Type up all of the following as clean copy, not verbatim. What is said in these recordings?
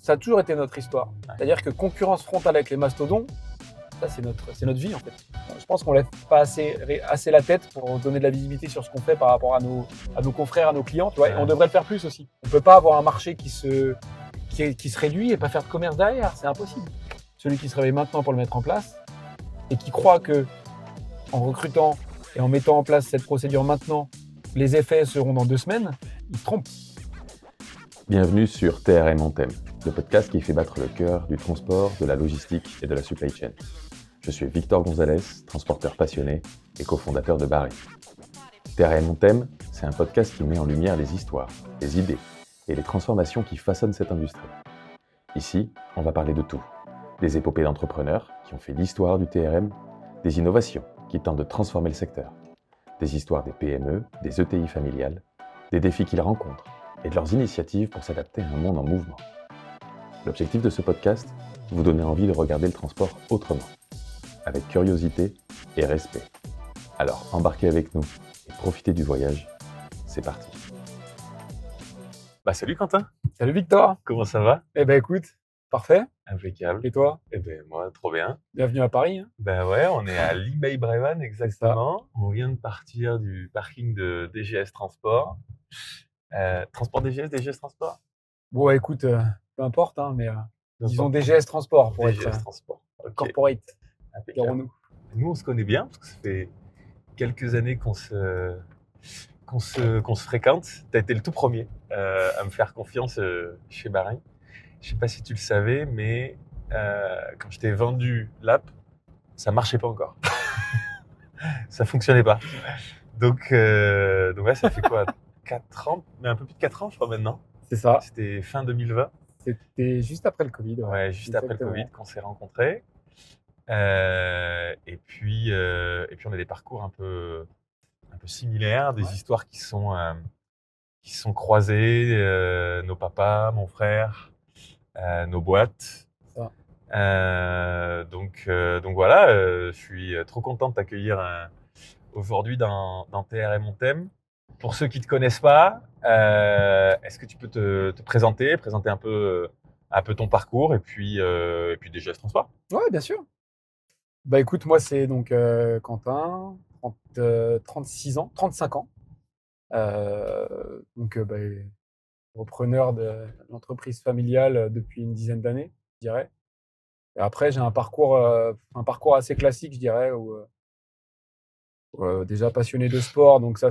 ça a toujours été notre histoire. C'est-à-dire que concurrence frontale avec les mastodons, ça c'est notre vie en fait. Je pense qu'on lève pas assez la tête pour donner de la visibilité sur ce qu'on fait par rapport à nos confrères, à nos clients, tu vois. Et on devrait le faire plus aussi. On peut pas avoir un marché qui se réduit et pas faire de commerce derrière, c'est impossible. Celui qui se réveille maintenant pour le mettre en place et qui croit que en recrutant et en mettant en place cette procédure maintenant, les effets seront dans 2 semaines, il se trompe. Bienvenue sur TRM on thème, le podcast qui fait battre le cœur du transport, de la logistique et de la supply chain. Je suis Victor Gonzalez, transporteur passionné et cofondateur de Barry. TRM on thème, c'est un podcast qui met en lumière les histoires, les idées et les transformations qui façonnent cette industrie. Ici, on va parler de tout. Des épopées d'entrepreneurs qui ont fait l'histoire du TRM, des innovations qui tentent de transformer le secteur, des histoires des PME, des ETI familiales, des défis qu'ils rencontrent et de leurs initiatives pour s'adapter à un monde en mouvement. L'objectif de ce podcast, vous donner envie de regarder le transport autrement, avec curiosité et respect. Alors embarquez avec nous et profitez du voyage. C'est parti. Salut Quentin. Salut Victor. Comment ça va? Eh ben écoute, parfait. Impeccable. Et toi? Moi, trop bien. Bienvenue à Paris. Hein. Ouais, on est à Limeil-Brévannes exactement. On vient de partir du parking de DGS Transport. Transport DGS Transport? Bon, écoute, peu importe, hein, mais disons DGS Transport pour DGS être Transport. Okay. Corporate. Impeccable. Dirons-nous. Nous, on se connaît bien parce que ça fait quelques années qu'on se fréquente. Tu as été le tout premier à me faire confiance chez Barry. Je sais pas si tu le savais, mais quand je t'ai vendu l'app, ça marchait pas encore. Ça fonctionnait pas. Donc ouais, ça fait quoi 4 ans, mais un peu plus de 4 ans, je crois maintenant. C'est ça. C'était fin 2020. C'était juste après le Covid. Ouais, juste après le Covid qu'on s'est rencontrés. Et puis on a des parcours un peu similaires, des histoires qui sont croisées, nos papas, mon frère, nos boîtes. Donc voilà, je suis trop content de t'accueillir aujourd'hui dans TRM on thème. Pour ceux qui te connaissent pas, est-ce que tu peux te présenter un peu ton parcours et puis DGS Transport? Ouais, bien sûr. Bah écoute, moi c'est donc Quentin, 36 ans, 35 ans. Donc repreneur de l'entreprise familiale depuis une dizaine d'années, je dirais. Et après, j'ai un parcours assez classique, je dirais, où déjà passionné de sport, donc ça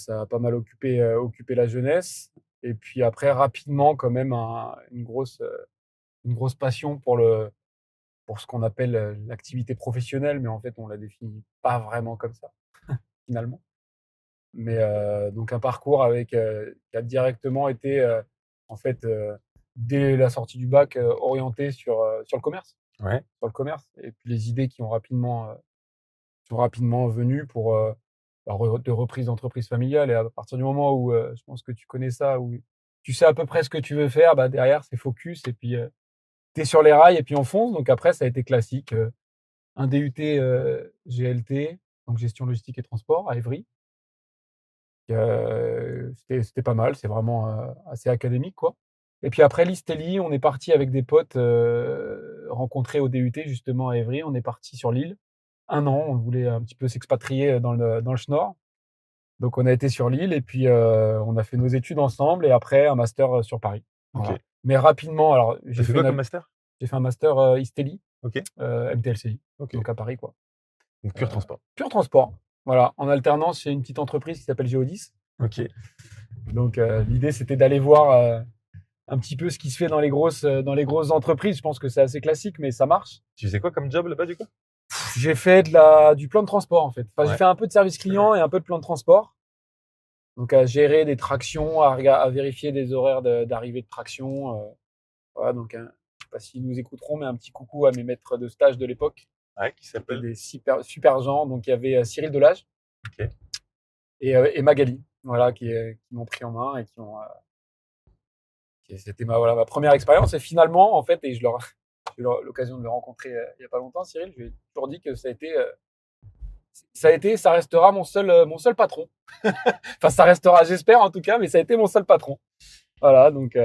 a pas mal occupé la jeunesse. Et puis après, rapidement, quand même, une grosse passion pour ce qu'on appelle l'activité professionnelle, mais en fait, on la définit pas vraiment comme ça, finalement. Mais donc un parcours qui a directement été, en fait, dès la sortie du bac, orienté sur le commerce. Ouais. Sur le commerce. Et puis les idées qui ont rapidement venues pour de reprise d'entreprise familiale. Et à partir du moment où je pense que tu connais ça, où tu sais à peu près ce que tu veux faire, derrière c'est focus et puis t'es sur les rails et puis on fonce. Donc après ça a été classique, un DUT GLT, donc gestion logistique et transport à Évry. C'était pas mal, c'est vraiment assez académique quoi. Et puis après l'Istelli, on est parti avec des potes rencontrés au DUT justement à Évry. On est parti sur l'île. 1 an, on voulait un petit peu s'expatrier dans le Schnorr. Donc on a été sur l'île et puis on a fait nos études ensemble et après un master sur Paris. Voilà. Okay. Mais rapidement, alors j'ai fait quoi comme master? J'ai fait un master Istelli, okay. MTLCI, okay. donc à Paris quoi. Donc pur transport. Pur transport. Voilà, en alternance chez une petite entreprise qui s'appelle Géodis. Ok. Donc l'idée c'était d'aller voir un petit peu ce qui se fait dans les grosses entreprises. Je pense que c'est assez classique, mais ça marche. Tu faisais quoi comme job là-bas du coup? J'ai fait du plan de transport en fait. Enfin, ouais. J'ai fait un peu de service client et un peu de plan de transport. Donc à gérer des tractions, à vérifier des horaires d'arrivée de traction. Voilà, donc je sais pas s'ils nous écouteront, mais un petit coucou à mes maîtres de stage de l'époque. Ouais, qui s'appellent des super gens. Donc il y avait Cyril Delage et Magali, voilà, qui m'ont pris en main et c'était ma première expérience. Et finalement, en fait, et j'ai eu l'occasion de le rencontrer il y a pas longtemps, Cyril, je lui ai toujours dit que ça restera mon seul patron. Enfin, ça restera, j'espère en tout cas, mais ça a été mon seul patron. Voilà, donc.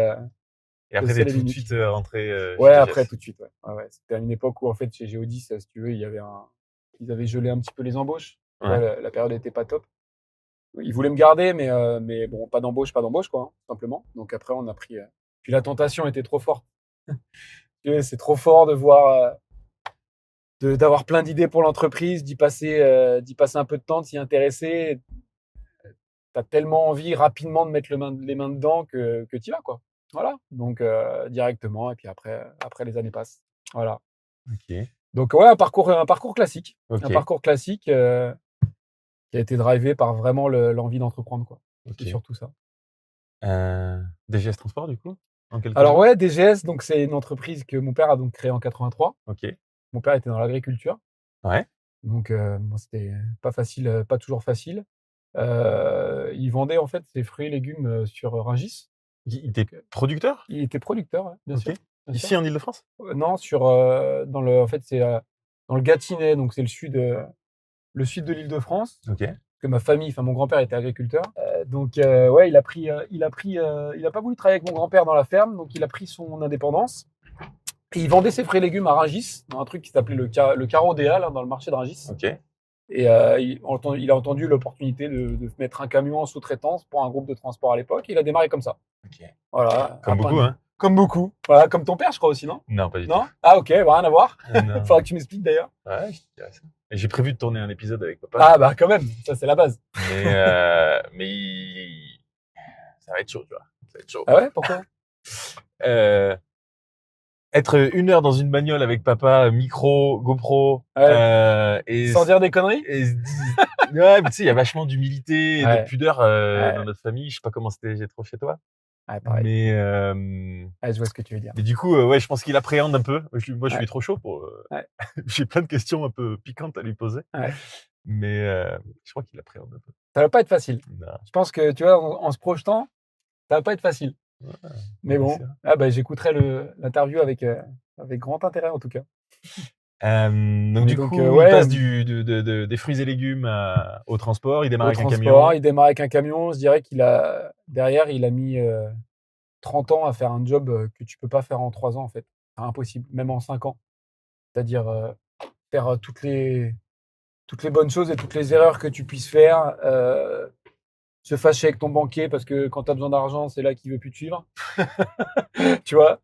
Et Et après, c'est t'es les tout de Linux. suite rentré Ouais, chez après TGS. tout de suite. Ouais. Ouais. C'était à une époque où en fait chez Geodis, si tu veux, ils avaient gelé un petit peu les embauches. Tu vois, Ouais. la période n'était pas top. Ils voulaient me garder, mais bon, pas d'embauche, quoi, hein, tout simplement. Donc après, on a pris. Puis la tentation était trop forte. Tu sais, c'est trop fort de voir, d'avoir plein d'idées pour l'entreprise, d'y passer un peu de temps, de s'y intéresser. T'as tellement envie rapidement de mettre les mains dedans que tu y vas, quoi. Voilà. Donc directement, et puis après les années passent. Voilà. Ok. Donc ouais, un parcours classique. Un Ok. parcours classique qui a été drivé par vraiment l'envie d'entreprendre, quoi. C'est Ok. surtout ça. DGS Transport, du coup, en quelques Alors mots. ouais, DGS, donc c'est une entreprise que mon père a donc créée en 83. Ok. Mon père était dans l'agriculture, Ouais. donc bon, c'était pas facile, pas toujours facile. Il vendait en fait ses fruits et légumes sur Rungis. Il était Donc, producteur. il était producteur, ouais, bien Ok. sûr, bien sûr. Ici en Île-de-France. Non, en fait, c'est dans le Gâtinais, donc c'est le sud de l'Île-de-France. Ok. Que ma famille, enfin mon grand-père était agriculteur. Donc ouais, il a pas voulu travailler avec mon grand-père dans la ferme, donc il a pris son indépendance. Et il vendait ses fruits et légumes à Rungis, dans un truc qui s'appelait le Carreau des Halles, hein, dans le marché de Rungis. Ok. Et il a entendu l'opportunité de mettre un camion en sous-traitance pour un groupe de transport à l'époque. Il a démarré comme ça. Ok. Voilà. Comme beaucoup, hein. Comme beaucoup. Voilà, comme ton père, je crois aussi, non? Non, pas du Non? Ah ok, bah, rien à voir. tout. Non. Faudra que tu m'expliques d'ailleurs. Ouais, je te dirais ça. Et j'ai prévu de tourner un épisode avec papa. Ah bah quand même, ça c'est la base. Mais ça va être chaud, tu vois. Ça va être chaud. Ah ouais, pourquoi? Être 1 heure dans une bagnole avec papa, micro, GoPro, Ouais. et Sans dire des conneries? ouais, mais tu sais, il y a vachement d'humilité et Ouais. de pudeur Ouais. dans notre famille. Je sais pas comment c'était trop chez toi, Ouais, pareil. mais Je vois ce que tu veux dire. du coup, ouais, je pense qu'il appréhende un peu. Moi, je Ouais. suis trop chaud pour. Ouais. J'ai plein de questions un peu piquantes à lui poser, Ouais. mais je crois qu'il appréhende un peu. Ça va pas être facile. Non. Je pense que, tu vois, en se projetant, ça va pas être facile. Ouais, Mais bon, c'est vrai. j'écouterai l'interview avec grand intérêt en tout cas. Donc Mais du donc, coup, ouais, il passe des fruits et légumes au transport. Il démarre au avec un transport, camion. il démarre avec un camion. Je dirais derrière, il a mis 30 ans à faire un job que tu peux pas faire en 3 ans en fait. C'est impossible, même en 5 ans. C'est-à-dire faire toutes les bonnes choses et toutes les erreurs que tu puisses faire. Se fâcher avec ton banquier parce que quand tu as besoin d'argent, c'est là qu'il veut plus te suivre. Tu vois.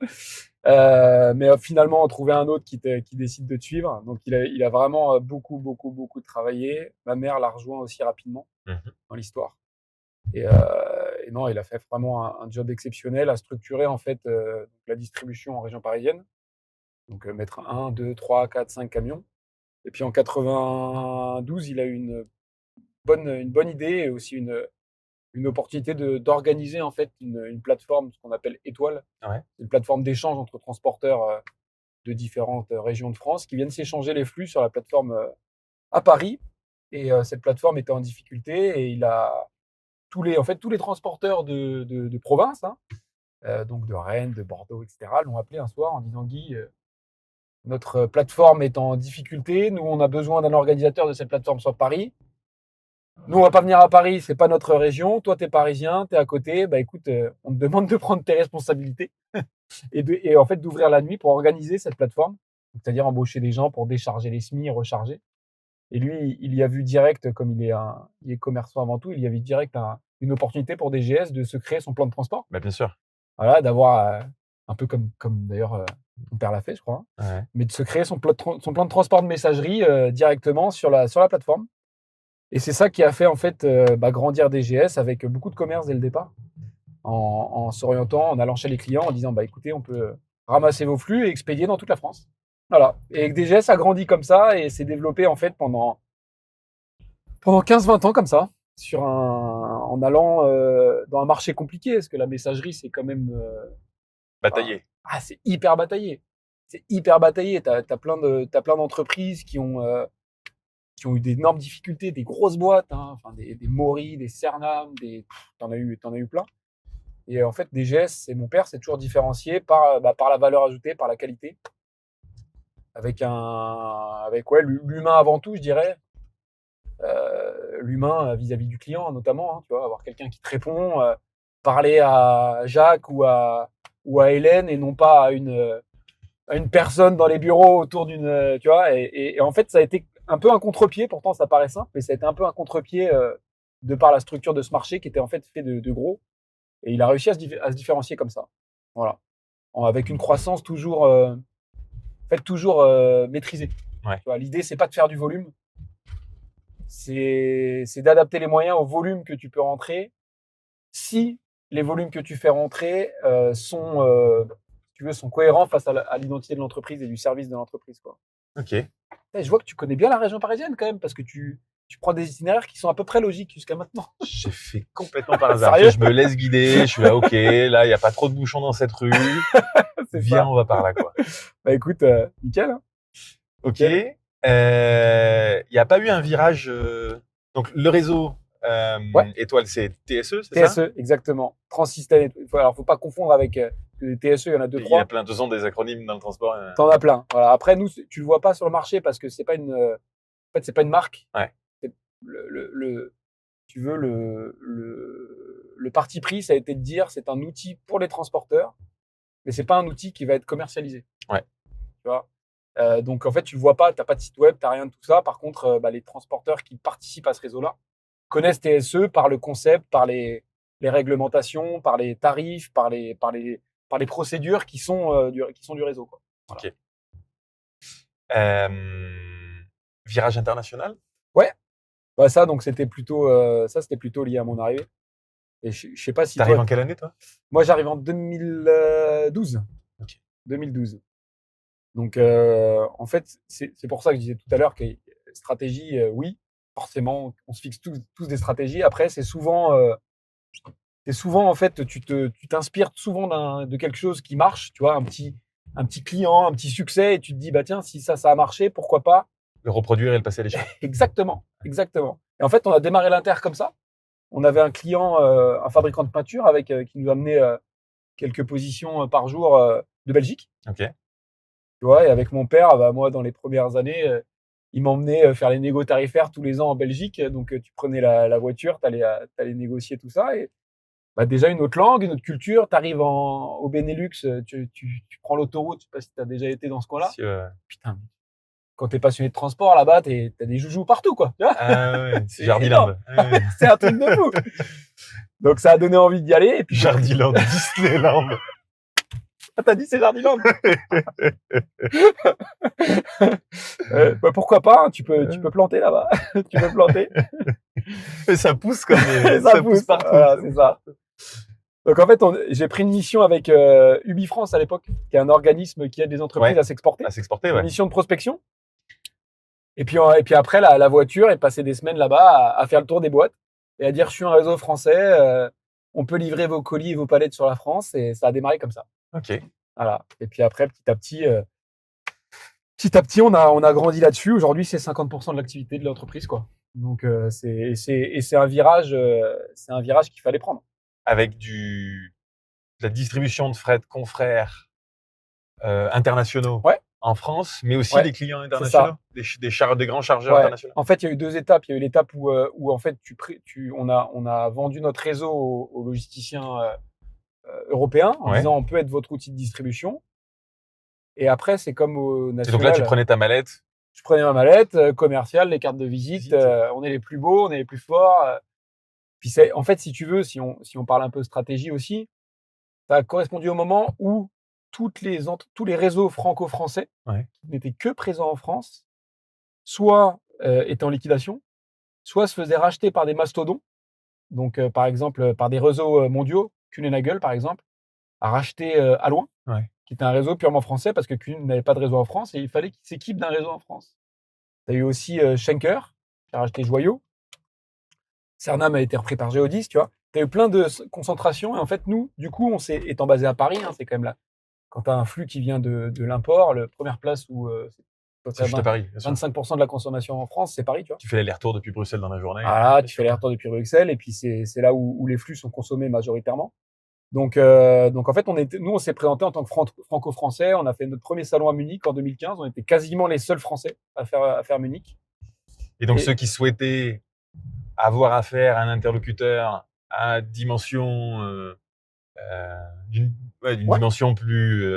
Mais finalement, trouver un autre qui décide de te suivre. Donc, il a vraiment beaucoup, beaucoup, beaucoup travaillé. Ma mère l'a rejoint aussi rapidement Mhm. dans l'histoire. Et non, il a fait vraiment un job exceptionnel à structurer en fait la distribution en région parisienne. Donc, mettre 1, 2, 3, 4, 5 camions. Et puis en 92, il a eu une bonne idée et aussi une opportunité d'organiser en fait une plateforme, ce qu'on appelle Étoile, Ouais. une plateforme d'échange entre transporteurs de différentes régions de France qui viennent s'échanger les flux sur la plateforme à Paris. Et cette plateforme était en difficulté et il a tous les transporteurs de province, hein, donc de Rennes, de Bordeaux, etc., l'ont appelé un soir en disant Guy, notre plateforme est en difficulté, nous on a besoin d'un organisateur de cette plateforme sur Paris. Nous, on va pas venir à Paris, c'est pas notre région. Toi, t'es parisien, t'es à côté. Bah écoute, on te demande de prendre tes responsabilités et en fait d'ouvrir la nuit pour organiser cette plateforme, c'est-à-dire embaucher des gens pour décharger les SMI et recharger. Et lui, il y a vu direct, comme il est commerçant avant tout, il y a vu direct une opportunité pour DGS de se créer son plan de transport. Bah, bien sûr. Voilà, d'avoir un peu comme d'ailleurs ton père l'a fait, je crois, hein, Ouais. mais de se créer son plan de transport de messagerie directement sur la plateforme. Et c'est ça qui a fait en fait grandir DGS avec beaucoup de commerce dès le départ, en s'orientant, en allant chez les clients, en disant écoutez, on peut ramasser vos flux et expédier dans toute la France. Voilà. Et DGS a grandi comme ça et s'est développé en fait pendant 15-20 ans comme ça, en allant dans un marché compliqué, parce que la messagerie c'est quand même Bataillé. c'est hyper bataillé. C'est hyper bataillé. T'as plein d'entreprises qui ont eu d'énormes difficultés, des grosses boîtes, hein, enfin des Maury, des Cernam, t'en as eu plein. Et en fait, DGS, et mon père s'est toujours différencié par la valeur ajoutée, par la qualité, avec l'humain avant tout, je dirais. L'humain vis-à-vis du client, notamment, hein, tu vois, avoir quelqu'un qui te répond, parler à Jacques ou à ou à Hélène et non pas à une personne dans les bureaux autour d'une, tu vois. Et en fait, ça a été un peu un contre-pied. Pourtant, ça paraît simple, mais ça a été un peu un contre-pied de par la structure de ce marché qui était en fait fait de gros. Et il a réussi à se différencier comme ça. Voilà. Avec une croissance toujours, toujours maîtrisée. Ouais. Tu vois, l'idée, c'est pas de faire du volume. C'est d'adapter les moyens au volume que tu peux rentrer. Si les volumes que tu fais rentrer sont, si tu veux, sont cohérents face à l'identité de l'entreprise et du service de l'entreprise, quoi. Ok. Je vois que tu connais bien la région parisienne quand même, parce que tu prends des itinéraires qui sont à peu près logiques jusqu'à maintenant. J'ai fait complètement par hasard. Sérieux? Je me laisse guider. Je suis là, ok, là, il n'y a pas trop de bouchons dans cette rue. Viens, on va par là, quoi. Bah écoute, nickel. Hein. Ok. Il n'y a pas eu un virage. Donc, le réseau Ouais. Étoile, c'est TSE, c'est ça? TSE, exactement. Transsystem. Alors, faut pas confondre avec les TSE, il y en a deux, Il y trois. a plein de des acronymes dans le transport. T'en as plein. Voilà. Après, nous, tu le vois pas sur le marché parce que c'est pas en fait, c'est pas une marque. Ouais. C'est tu veux, le parti pris, ça a été de dire, c'est un outil pour les transporteurs, mais c'est pas un outil qui va être commercialisé. Ouais. Tu vois. Donc, en fait, tu le vois pas, t'as pas de site web, t'as rien de tout ça. Par contre, les transporteurs qui participent à ce réseau-là connaissent TSE par le concept, par les réglementations, par les tarifs, par les procédures qui sont du réseau, quoi. Voilà. Ok. Virage international? Ouais. Bah ça, donc c'était plutôt lié à mon arrivée. Et je sais pas si T'arrives toi, en quelle année, toi? moi j'arrive en 2012. Ok. 2012. Donc en fait, c'est pour ça que je disais tout à l'heure que stratégie, oui, forcément, on se fixe tous des stratégies. Après, c'est souvent en fait, tu t'inspires souvent de quelque chose qui marche, tu vois, un petit client, un petit succès, et tu te dis, bah tiens, si ça a marché, pourquoi pas? Le reproduire et le passer à l'échelle. Exactement. Et en fait, on a démarré l'Inter comme ça. On avait un client, un fabricant de peinture qui nous amenait quelques positions par jour de Belgique. Ok. Tu vois, et avec mon père, bah, moi, dans les premières années, il m'emmenait faire les négos tarifaires tous les ans en Belgique. Donc, tu prenais la voiture, t'allais négocier tout ça. Et bah, déjà, une autre langue, une autre culture. T'arrives au Benelux, tu prends l'autoroute. Je sais pas si t'as déjà été dans ce coin-là. Si, Putain, quand t'es passionné de transport là-bas, t'as des joujoux partout, quoi. Tu vois, ouais, c'est Jardiland. énorme. C'est un truc de fou. Donc, ça a donné envie d'y aller. Et puis, Jardiland, Disneyland. ah, t'as dit c'est Jardiland. Bah, pourquoi pas, hein, tu peux planter là-bas. Tu peux planter. Et ça pousse comme Ça pousse partout. Voilà, c'est ça. Donc en fait, j'ai pris une mission avec UbiFrance à l'époque, qui est un organisme qui aide les entreprises Ouais. à s'exporter. À s'exporter, Une ouais. mission de prospection. Et puis après, la voiture est passée des semaines là-bas à faire le tour des boîtes et à dire je suis un réseau français, on peut livrer vos colis et vos palettes sur la France, et ça a démarré comme ça. Ok. Voilà. Et puis après, petit à petit, on a grandi là-dessus. Aujourd'hui, c'est 50% de l'activité de l'entreprise, quoi. Donc c'est un virage, qu'il fallait prendre. Avec la distribution de fret confrères internationaux Ouais. en France, mais aussi Ouais, des clients internationaux, des grands chargeurs Ouais. internationaux. En fait, il y a eu deux étapes. Il y a eu l'étape où en fait, on a vendu notre réseau aux logisticiens européens en Ouais. disant on peut être votre outil de distribution. Et après, c'est comme au Et national. donc là, tu prenais ta mallette. Je prenais ma mallette commerciale, les cartes de visite. On est les plus beaux, on est les plus forts. Puis en fait, si tu veux, si on parle un peu stratégie aussi, ça a correspondu au moment où tous les réseaux franco-français Ouais. qui n'étaient que présents en France, soit étaient en liquidation, soit se faisaient racheter par des mastodons. Donc, par exemple, par des réseaux mondiaux. Kuehne+Nagel, par exemple, a racheté Alloin, Ouais. qui était un réseau purement français parce que Kuehne n'avait pas de réseau en France et il fallait qu'il s'équipe d'un réseau en France. Tu as eu aussi Schenker, qui a racheté Joyau. Cernam a été repris par Geodis, tu vois. Tu as eu plein de concentrations. Et en fait, nous, du coup, étant basé à Paris, c'est quand même là. Quand tu as un flux qui vient de l'import, la première place où C'est juste à Paris, bien sûr. 25% de la consommation en France, c'est Paris, tu vois. Tu fais l'aller-retour depuis Bruxelles dans la journée. Voilà, tu fais les retours depuis Bruxelles, et puis c'est là où les flux sont consommés majoritairement. Donc en fait, on s'est présenté en tant que franco-français. On a fait notre premier salon à Munich en 2015. On était quasiment les seuls Français à faire Munich. Et donc, ceux qui souhaitaient avoir affaire à un interlocuteur à dimension d'une Ouais. dimension plus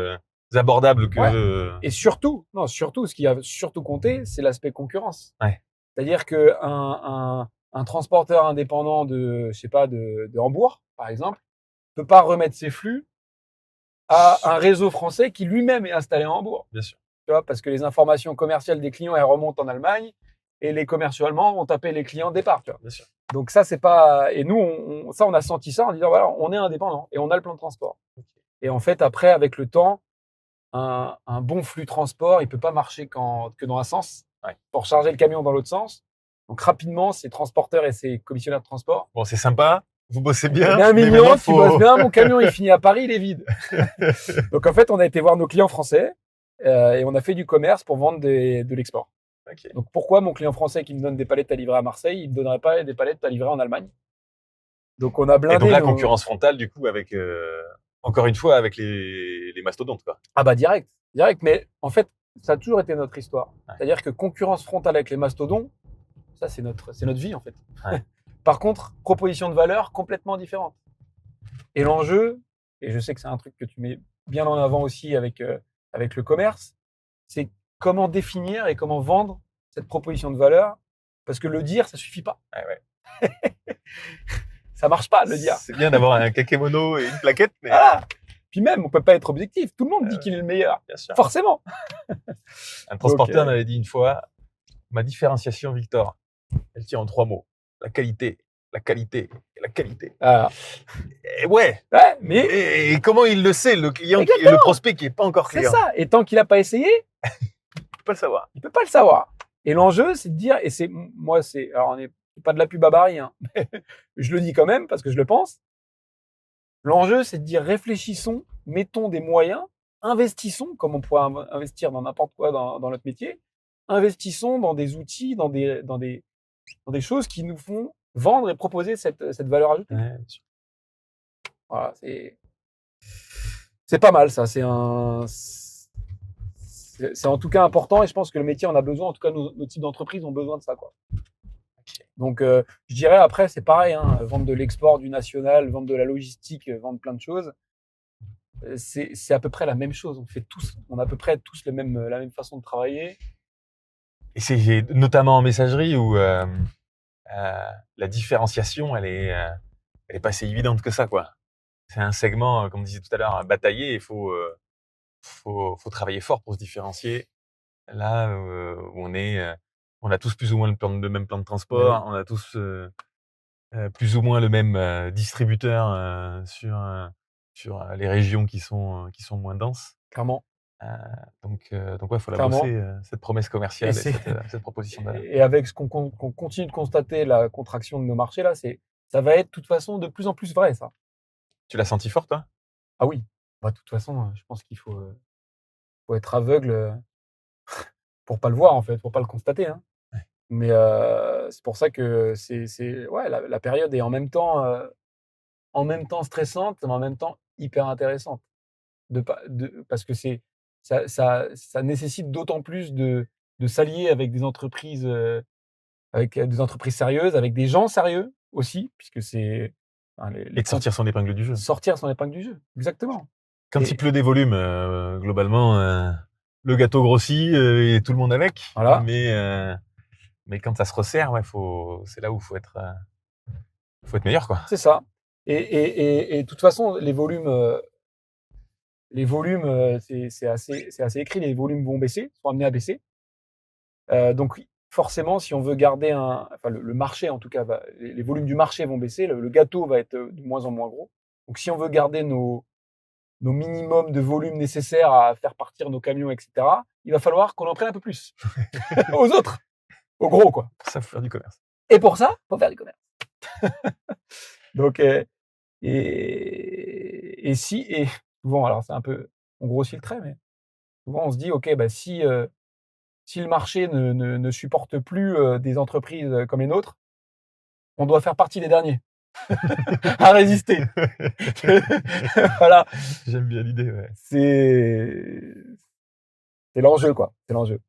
abordable que. Ouais. Et surtout, ce qui a surtout compté, c'est l'aspect concurrence. Ouais. C'est-à-dire que un transporteur indépendant de, je sais pas, de Hambourg, par exemple, peut pas remettre ses flux à un réseau français qui lui-même est installé en Hambourg. Bien sûr. Tu vois, parce que les informations commerciales des clients, elles remontent en Allemagne et les commerciaux allemands vont taper les clients de départ. Tu vois. Bien sûr. Donc ça, c'est pas. Et nous, on a senti ça en disant voilà, on est indépendant et on a le plan de transport. Et en fait, après, avec le temps, un bon flux transport, il peut pas marcher que dans un sens. Ouais. Pour charger le camion dans l'autre sens. Donc rapidement, ces transporteurs et ces commissionnaires de transport. Bon, c'est sympa. Vous bossez bien. Bien mais mignon, maintenant, tu bosses bien. Mon camion, il finit à Paris, il est vide. Donc en fait, on a été voir nos clients français et on a fait du commerce pour vendre de l'export. Ok. Donc pourquoi mon client français qui me donne des palettes à livrer à Marseille, il me donnerait pas des palettes à livrer en Allemagne? Donc on a blindé. Et donc la nos- concurrence frontale, du coup, avec encore une fois avec les mastodontes, quoi. Ah bah direct. Mais en fait, ça a toujours été notre histoire. Ouais. C'est-à-dire que concurrence frontale avec les mastodons, ça c'est notre vie en fait. Ouais. Par contre, proposition de valeur complètement différente. Et l'enjeu, et je sais que c'est un truc que tu mets bien en avant aussi avec le commerce, c'est comment définir et comment vendre cette proposition de valeur. Parce que le dire, ça suffit pas. Ouais. Ça marche pas, le dire. C'est bien d'avoir un kakémono et une plaquette, mais Voilà. Puis même, on peut pas être objectif. Tout le monde dit qu'il est le meilleur. bien sûr. Forcément. Un transporteur Donc, m'avait dit une fois, ma différenciation, Victor, elle tient en 3 mots. La qualité, la qualité et la qualité. Voilà. Et ouais. Mais Et comment il le sait, le client, Exactement. le prospect qui est pas encore c'est client? ça. Et tant qu'il a pas essayé, Il peut pas le savoir. il peut pas le savoir. Et l'enjeu, c'est de dire, et alors on n'est pas de la pub à Barry, hein, mais je le dis quand même parce que je le pense. L'enjeu, c'est de dire, réfléchissons, mettons des moyens, investissons, comme on pourrait investir dans n'importe quoi dans notre métier, investissons dans des outils, dans des choses qui nous font vendre et proposer cette valeur ajoutée. Ouais, bien sûr. Voilà, c'est pas mal ça. C'est en tout cas important et je pense que le métier en a besoin. En tout cas, nos types d'entreprises ont besoin de ça, quoi. Donc, je dirais après, c'est pareil, hein, vendre de l'export, du national, vendre de la logistique, vendre plein de choses. C'est à peu près la même chose. On a à peu près tous la même façon de travailler. Et c'est notamment en messagerie où la différenciation, elle est pas si évidente que ça, quoi. C'est un segment, comme on disait tout à l'heure, bataillé. Il faut travailler fort pour se différencier. Là, où on a tous plus ou moins le même plan de transport. Oui. On a tous plus ou moins le même distributeur sur les régions qui sont moins denses. Clairement. Donc ouais, faut la Clairement. bosser, cette promesse commerciale Et et cette proposition de valeur. Et avec ce qu'on continue de constater, la contraction de nos marchés là, ça va être de toute façon de plus en plus vrai, ça. Tu l'as senti fort, toi? Ah oui. Bah, de toute façon, je pense qu'il faut être aveugle pour pas le voir en fait, pour pas le constater, hein. Ouais. Mais c'est pour ça que ouais, la période est en même temps stressante, mais en même temps hyper intéressante. Parce que ça nécessite d'autant plus de s'allier avec des entreprises sérieuses, avec des gens sérieux aussi, puisque enfin, Et de sortir son épingle du jeu. sortir son épingle du jeu. Exactement. Quand Et- il pleut des volumes, globalement, le gâteau grossit et tout le monde avec. Voilà. Mais quand ça se resserre, ouais, c'est là où faut être meilleur, quoi. C'est ça. Et de toute façon, les volumes, c'est assez écrit, les volumes vont baisser, sont amenés à baisser. Donc forcément, si on veut garder enfin le marché en tout cas, les volumes du marché vont baisser, le gâteau va être de moins en moins gros. Donc si on veut garder nos minimums de volume nécessaires à faire partir nos camions, etc., il va falloir qu'on en prenne un peu plus aux autres, aux gros, quoi. Pour ça, faut faire du commerce. Et pour ça, faut faire du commerce. Donc, et souvent, alors c'est un peu, on grossit le trait, mais souvent on se dit, ok, bah si le marché ne supporte plus des entreprises comme les nôtres, on doit faire partie des derniers à résister. Voilà, J'aime bien l'idée, ouais. c'est l'enjeu, quoi. C'est l'enjeu.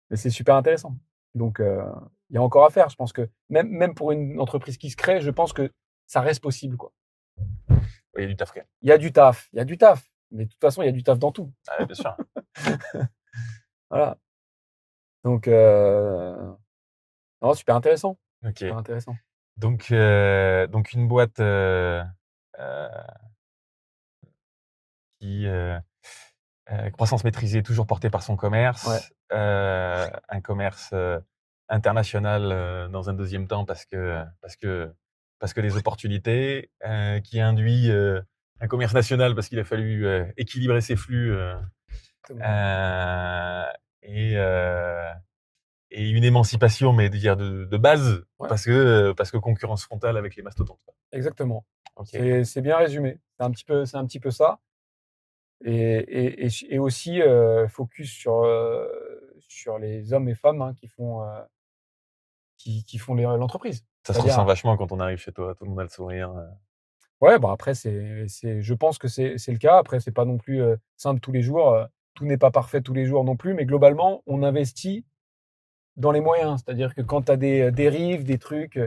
Mais c'est super intéressant. Donc, il y a encore à faire. Je pense que même pour une entreprise qui se crée, je pense que ça reste possible, quoi. Il y a du taf quand même. Il y a du taf. Mais de toute façon, il y a du taf dans tout. Ah, bien sûr. Voilà. Donc, non, super intéressant. Ok. Super intéressant. Donc une boîte qui croissance maîtrisée, toujours portée par son commerce, un commerce international dans un deuxième temps parce que les opportunités, qui induit un commerce national parce qu'il a fallu équilibrer ses flux et une émancipation, mais de base, Ouais. parce que concurrence frontale avec les mastodontes. Exactement. Ok. C'est bien résumé. C'est un petit peu ça. Et aussi focus sur les hommes et femmes hein, qui font l'entreprise. Ça se ressent vachement quand on arrive chez toi, tout le monde a le sourire. Ouais, bon après je pense que c'est le cas. Après c'est pas non plus simple tous les jours. Tout n'est pas parfait tous les jours non plus, mais globalement on investit dans les moyens. C'est-à-dire que quand tu as des dérives, des trucs,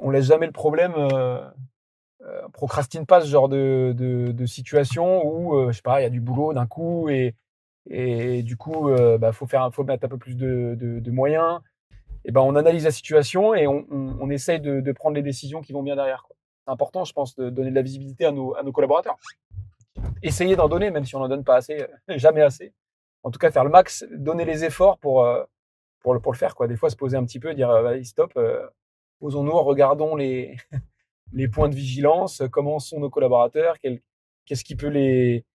on laisse jamais le problème. Procrastine pas ce genre de situation où je sais pas, il y a du boulot d'un coup et du coup faut mettre un peu plus de moyens. Et ben on analyse la situation et on essaye de prendre les décisions qui vont bien derrière, quoi. C'est important, je pense, de donner de la visibilité à nos collaborateurs. Essayer d'en donner, même si on n'en donne pas assez, jamais assez. En tout cas, faire le max, donner les efforts pour le faire, quoi. Des fois, se poser un petit peu, dire allez, stop, posons-nous, regardons les points de vigilance, comment sont nos collaborateurs, qu'est-ce qui peut les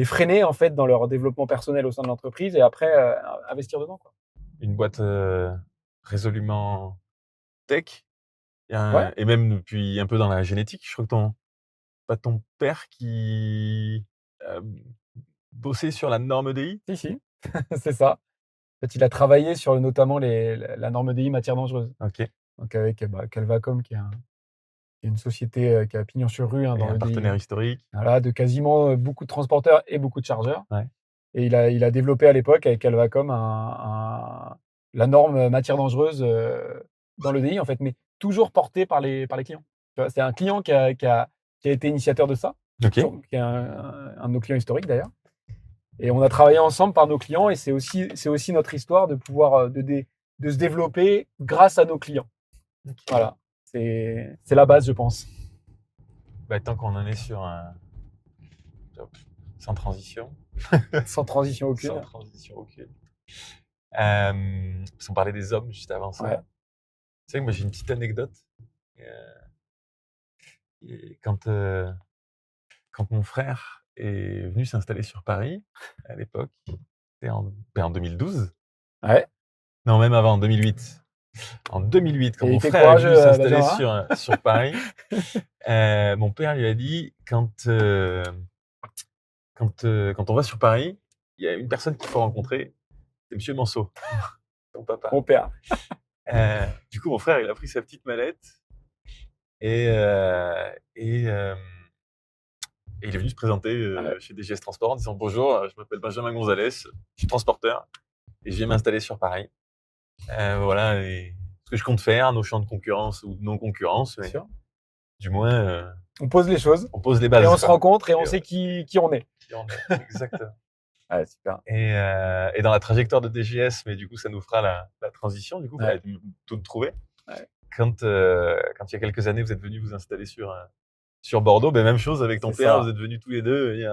freiner en fait dans leur développement personnel au sein de l'entreprise et après investir dedans, quoi. Une boîte résolument tech, Ouais. et même depuis un peu dans la génétique. Je crois que ton père qui bossait sur la norme DI. Si, c'est ça. En fait, il a travaillé sur notamment la norme DI matières dangereuses. Ok. Et Donc avec Calvacom, qui est une société qui a pignon sur rue hein, dans un le DI. partenaire historique. Voilà, de quasiment beaucoup de transporteurs et beaucoup de chargeurs. Ouais. Et il a développé à l'époque avec Calvacom la norme matières dangereuses dans le DI, en fait, mais toujours portée par les clients. Tu vois, c'est un client qui a été initiateur de ça, Ok. qui est un de nos clients historiques d'ailleurs. Et on a travaillé ensemble par nos clients et c'est aussi notre histoire de pouvoir de se développer grâce à nos clients. Okay. Voilà, c'est la base, je pense. Bah, tant qu'on en est sur un sans transition. Sans transition aucune. Sans transition aucune. Parce qu'on parlait des hommes juste avant ça. Ouais. Tu sais que moi j'ai une petite anecdote. Et quand mon frère est venu s'installer sur Paris, à l'époque, c'était en 2012. Ouais. Non, même avant, en 2008. En 2008, quand Et mon frère est venu s'installer sur Paris, mon père lui a dit quand on va sur Paris, il y a une personne qu'il faut rencontrer, c'est Monsieur Manceau, ton papa. Mon père. Du coup, mon frère, il a pris sa petite mallette et il est venu se présenter chez DGS Transport en disant bonjour, je m'appelle Benjamin Gonzalez, je suis transporteur et je viens m'installer sur Paris. Voilà, et ce que je compte faire, nos champs de concurrence ou de non-concurrence, mais du moins on pose les choses, on pose les bases. Et on se rencontre et on sait qui on est. Qui on est, exactement. Ouais, super. Et dans la trajectoire de DGS, mais du coup, ça nous fera la transition, du coup, tout de trouver. Ouais. Quand il y a quelques années, vous êtes venus vous installer sur Bordeaux, ben, même chose avec ton père, vous êtes venus tous les deux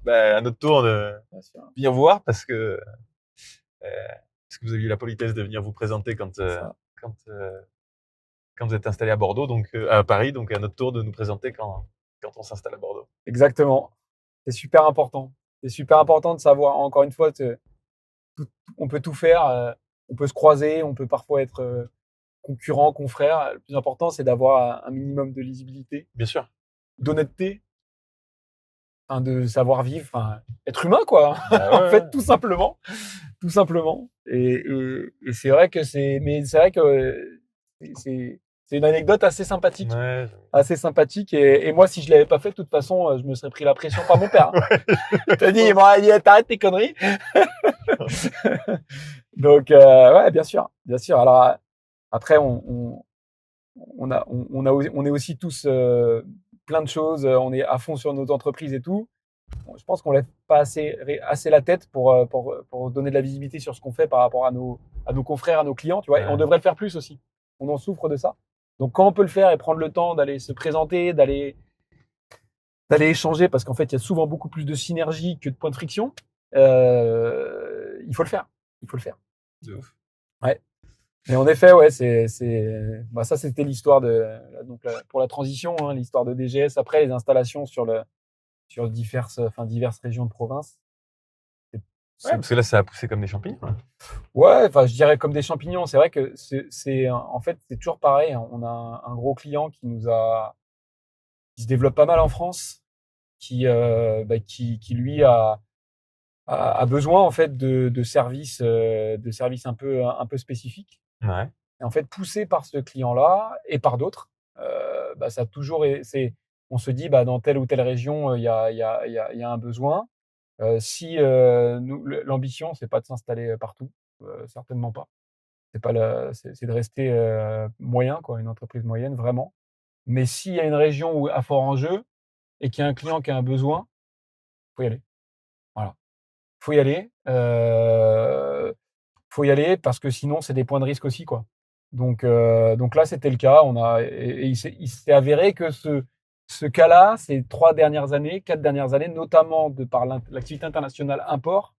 à notre tour de venir voir parce que vous avez eu la politesse de venir vous présenter quand vous êtes installé à Bordeaux, donc à Paris, donc à notre tour de nous présenter quand on s'installe à Bordeaux. Exactement. C'est super important. C'est super important de savoir, encore une fois, on peut tout faire, on peut se croiser, on peut parfois être concurrent, confrère. Le plus important, c'est d'avoir un minimum de lisibilité. Bien sûr. D'honnêteté, de savoir vivre, être humain, quoi. Bah, en fait, tout simplement. Tout simplement. Et c'est vrai que c'est une anecdote assez sympathique. Ouais. Assez sympathique. Et moi, si je l'avais pas fait, de toute façon, je me serais pris la pression par mon père. Je te dis, bon, t'arrêtes tes conneries. Donc, ouais, bien sûr. Bien sûr. Alors, après, on est aussi tous plein de choses, on est à fond sur nos entreprises et tout. Bon, je pense qu'on lève pas assez la tête pour donner de la visibilité sur ce qu'on fait par rapport à nos confrères, à nos clients, tu vois. Et on devrait le faire plus aussi. On en souffre de ça. Donc quand on peut le faire et prendre le temps d'aller se présenter, d'aller échanger, parce qu'en fait, il y a souvent beaucoup plus de synergie que de points de friction, il faut le faire. Il faut le faire. De ouf. Ouais. Mais en effet, ouais, ça, c'était l'histoire pour la transition, hein, l'histoire de DGS. Après, les installations sur diverses régions de province. Ouais, parce que là, ça a poussé comme des champignons. Ouais, enfin, je dirais comme des champignons. C'est vrai que en fait, c'est toujours pareil. On a un gros client qui se développe pas mal en France, qui lui a besoin en fait de services un peu spécifiques. Ouais. Et en fait, poussé par ce client-là et par d'autres, ça a toujours on se dit dans telle ou telle région, il y a un besoin. Si l'ambition, c'est pas de s'installer partout, certainement pas. C'est de rester moyen, quoi, une entreprise moyenne vraiment. Mais s'il y a une région à fort enjeu et qu'il y a un client qui a un besoin, faut y aller. Voilà, faut y aller. Faut y aller parce que sinon c'est des points de risque aussi, quoi. Donc là c'était le cas. Et il s'est avéré que ce cas-là, ces 4 dernières années, notamment de par l'activité internationale import,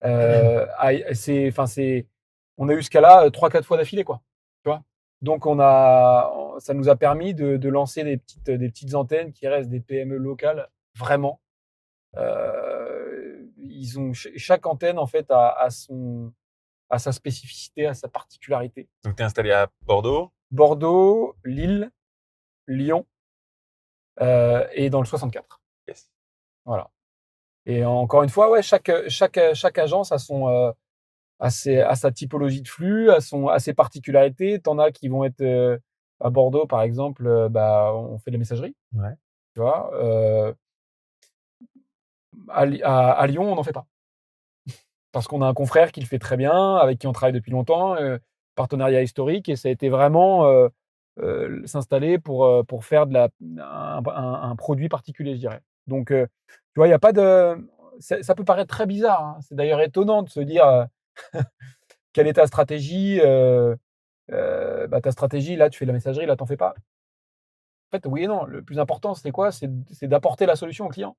on a eu ce cas-là 3-4 fois d'affilée, quoi. Tu vois. Donc ça nous a permis de lancer des petites antennes qui restent des PME locales, vraiment. Chaque antenne en fait a sa spécificité, à sa particularité. Donc, tu es installé à Bordeaux. Bordeaux, Lille, Lyon et dans le 64. Yes. Voilà. Et encore une fois, ouais, chaque agence a sa typologie de flux, a ses particularités. T'en as qui vont être à Bordeaux, par exemple, on fait de la messagerie. Ouais. Tu vois. À Lyon, on n'en fait pas. Parce qu'on a un confrère qui le fait très bien, avec qui on travaille depuis longtemps, partenariat historique, et ça a été vraiment s'installer pour faire un produit particulier, je dirais. Donc, tu vois, il y a pas de. Ça peut paraître très bizarre, hein. C'est d'ailleurs étonnant de se dire quelle est ta stratégie. Ta stratégie, là, tu fais de la messagerie, là, t'en fais pas. En fait, oui et non. Le plus important, c'est quoi? C'est d'apporter la solution au client.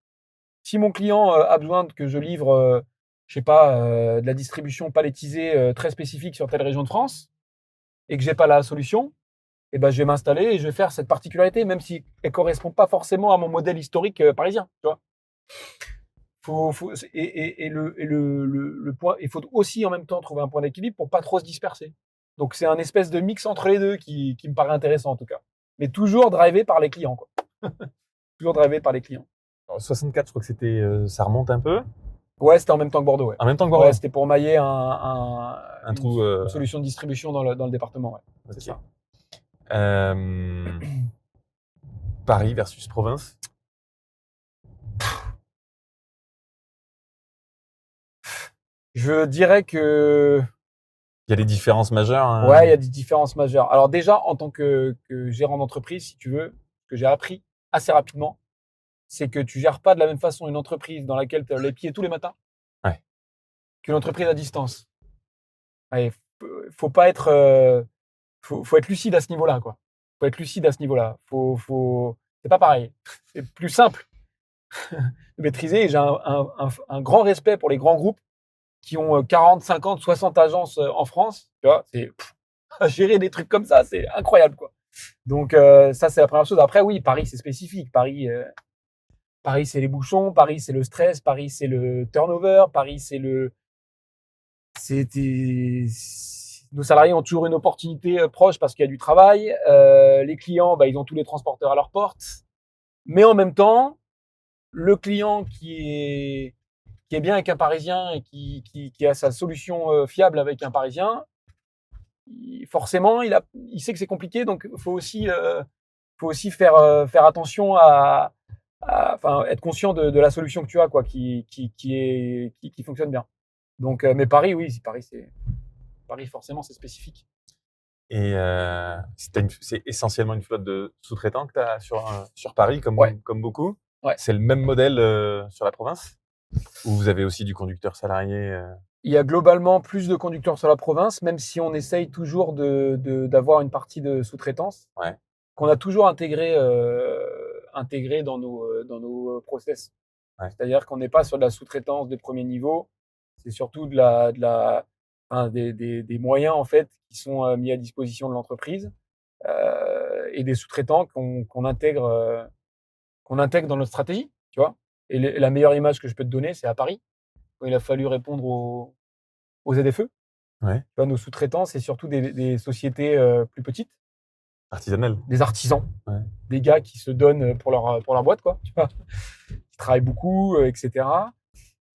Si mon client a besoin que je livre, je sais pas, de la distribution palettisée très spécifique sur telle région de France, et que j'ai pas la solution, je vais m'installer et je vais faire cette particularité, même si elle correspond pas forcément à mon modèle historique parisien. Tu vois. Le point, il faut aussi en même temps trouver un point d'équilibre pour pas trop se disperser. Donc c'est un espèce de mix entre les deux qui me paraît intéressant en tout cas. Mais toujours drivé par les clients, quoi. Toujours drivé par les clients. Alors, 64, je crois que ça remonte un peu. Ouais, c'était en même temps que Bordeaux. Ouais. En même temps que Bordeaux. Ouais, c'était pour mailler Un trou. une solution de distribution dans le département. Ouais. Ok. C'est ça. Paris versus province. Je dirais que Il y a des différences majeures. Hein. ouais, il y a des différences majeures. Alors déjà, en tant que gérant d'entreprise, si tu veux, ce que j'ai appris assez rapidement, c'est que tu gères pas de la même façon une entreprise dans laquelle tu as les pieds tous les matins qu'une entreprise à distance. Ouais, faut pas être, faut être lucide à ce niveau-là, quoi. Faut être lucide à ce niveau-là. C'est pas pareil. C'est plus simple de maîtriser. Et j'ai un grand respect pour les grands groupes qui ont 40, 50, 60 agences en France. Tu vois, gérer des trucs comme ça, c'est incroyable, quoi. Donc ça, c'est la première chose. Après, oui, Paris, c'est spécifique. Paris, c'est les bouchons. Paris, c'est le stress. Paris, c'est le turnover. Paris, nos salariés ont toujours une opportunité proche parce qu'il y a du travail. Les clients, ils ont tous les transporteurs à leur porte. Mais en même temps, le client qui est bien avec un Parisien et qui a sa solution fiable avec un Parisien, forcément, il sait que c'est compliqué. Donc, faut aussi faire attention être conscient de la solution que tu as, quoi, qui fonctionne bien. Donc, mais Paris, oui, Paris, forcément, c'est spécifique. Et c'est essentiellement une flotte de sous-traitants que tu as sur Paris, Ouais. comme beaucoup. Ouais. C'est le même modèle sur la province? Ou vous avez aussi du conducteur salarié? Il y a globalement plus de conducteurs sur la province, même si on essaye toujours d'avoir une partie de sous-traitance Ouais. qu'on a toujours intégré dans nos process. Ouais. C'est-à-dire qu'on n'est pas sur de la sous-traitance de premier niveau, c'est surtout des moyens en fait qui sont mis à disposition de l'entreprise et des sous-traitants qu'on intègre dans notre stratégie, tu vois. Et la meilleure image que je peux te donner, c'est à Paris, quand il a fallu répondre aux ZFE. Ouais. Tu vois, nos sous-traitants, c'est surtout des sociétés plus petites, Artisanal? des artisans, Ouais. des gars qui se donnent pour leur boîte, quoi, tu vois, qui travaillent beaucoup, etc.,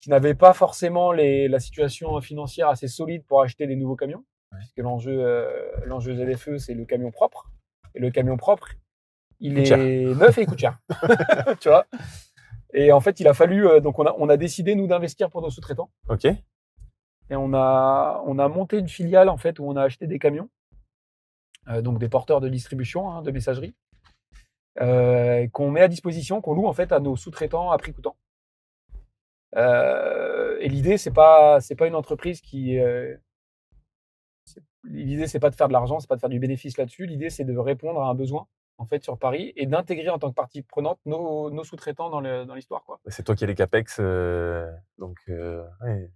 qui n'avaient pas forcément la situation financière assez solide pour acheter des nouveaux camions, puisque l'enjeu ZFE, c'est le camion propre. Et le camion propre, il Coûte cher. est neuf et il coûte cher. Tu vois. Et en fait, il a fallu, donc on a décidé, nous, d'investir pour nos sous-traitants. Ok. Et on a monté une filiale, en fait, où on a acheté des camions, donc des porteurs de distribution, de messagerie, qu'on met à disposition, qu'on loue, en fait, à nos sous-traitants à prix coûtant. Et l'idée, c'est pas une entreprise l'idée, c'est pas de faire de l'argent, c'est pas de faire du bénéfice là-dessus. L'idée, c'est de répondre à un besoin, en fait, sur Paris et d'intégrer en tant que partie prenante nos sous-traitants dans l'histoire, quoi. C'est toi qui as les CAPEX, donc ouais,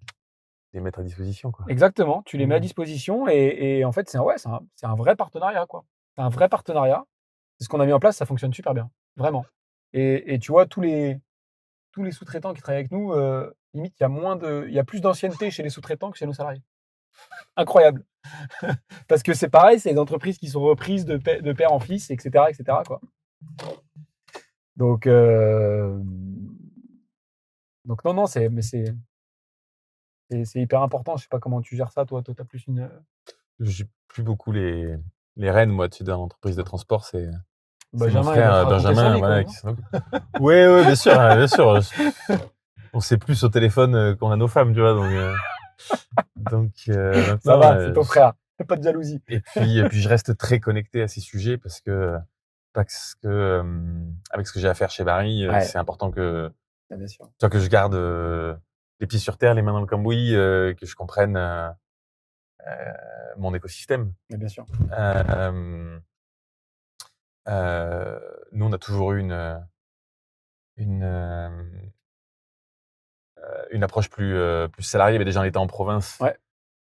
les mettre à disposition, quoi. Exactement, tu les mets à Mmh. disposition et en fait, c'est un vrai partenariat, quoi. C'est un vrai partenariat. C'est ce qu'on a mis en place, ça fonctionne super bien, vraiment. Et tu vois, tous les sous-traitants qui travaillent avec nous, limite, il y a plus d'ancienneté chez les sous-traitants que chez nos salariés. Incroyable. Parce que c'est pareil, c'est des entreprises qui sont reprises de père en fils, etc., quoi. Donc, non, c'est hyper important. Je sais pas comment tu gères ça, toi. Toi, t'as plus une. J'ai plus beaucoup les rênes, moi, tu sais, dans l'entreprise de transport, c'est mon Benjamin, il va te frère, raconter sa Benjamin, vie, quand voilà, même, qui s'en occupe. Ouais, ouais, bien sûr, hein, bien sûr. On sait plus au téléphone qu'on a nos femmes, tu vois, donc Ça maintenant, va, c'est ton frère. Pas de jalousie. et puis je reste très connecté à ces sujets parce que avec ce que j'ai à faire chez Barry, Ouais. c'est important que Ah, bien sûr. tu vois, que je garde les pieds sur terre, les mains dans le cambouis, que je comprenne mon écosystème. Mais bien sûr. Euh, Nous, on a toujours eu une, une approche plus salariée, mais déjà on était en province Ouais.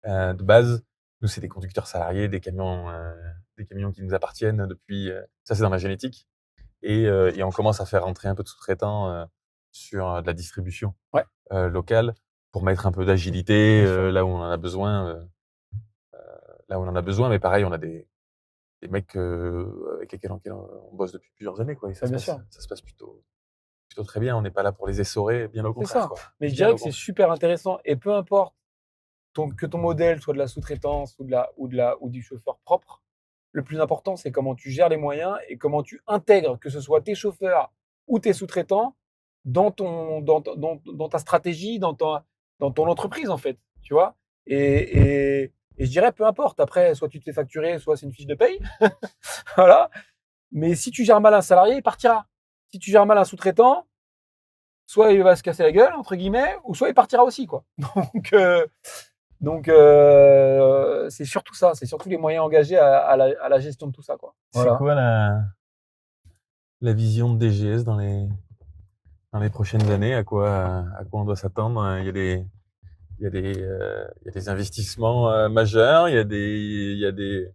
de base. Nous, c'est des conducteurs salariés, des camions qui nous appartiennent depuis. Ça, c'est dans la génétique. Et on commence à faire rentrer un peu de sous-traitants sur de la distribution Ouais. locale pour mettre un peu d'agilité Bien sûr. là où on en a besoin. Là où on en a besoin, mais pareil, on a des mecs avec lesquels on bosse depuis plusieurs années, quoi. Et Bien sûr. ça se passe plutôt très bien. On n'est pas là pour les essorer, bien au C'est contraire, ça. quoi. Mais je Bien dirais au que c'est contraire. super intéressant. Et peu importe que ton modèle soit de la sous-traitance ou du chauffeur propre, le plus important, c'est comment tu gères les moyens et comment tu intègres, que ce soit tes chauffeurs ou tes sous-traitants, dans ta stratégie, dans ton entreprise, en fait. Tu vois. Et je dirais, peu importe. Après, soit tu te fais facturer, soit c'est une fiche de paye. Voilà. Mais si tu gères mal un salarié, il partira. Si tu gères mal un sous-traitant, soit il va se casser la gueule, entre guillemets, ou soit il partira aussi, quoi. Donc, c'est surtout ça, c'est surtout les moyens engagés à la gestion de tout ça, quoi. C'est Voilà. quoi la vision de DGS dans les prochaines années? À quoi on doit s'attendre? Il y a des investissements majeurs, il y a des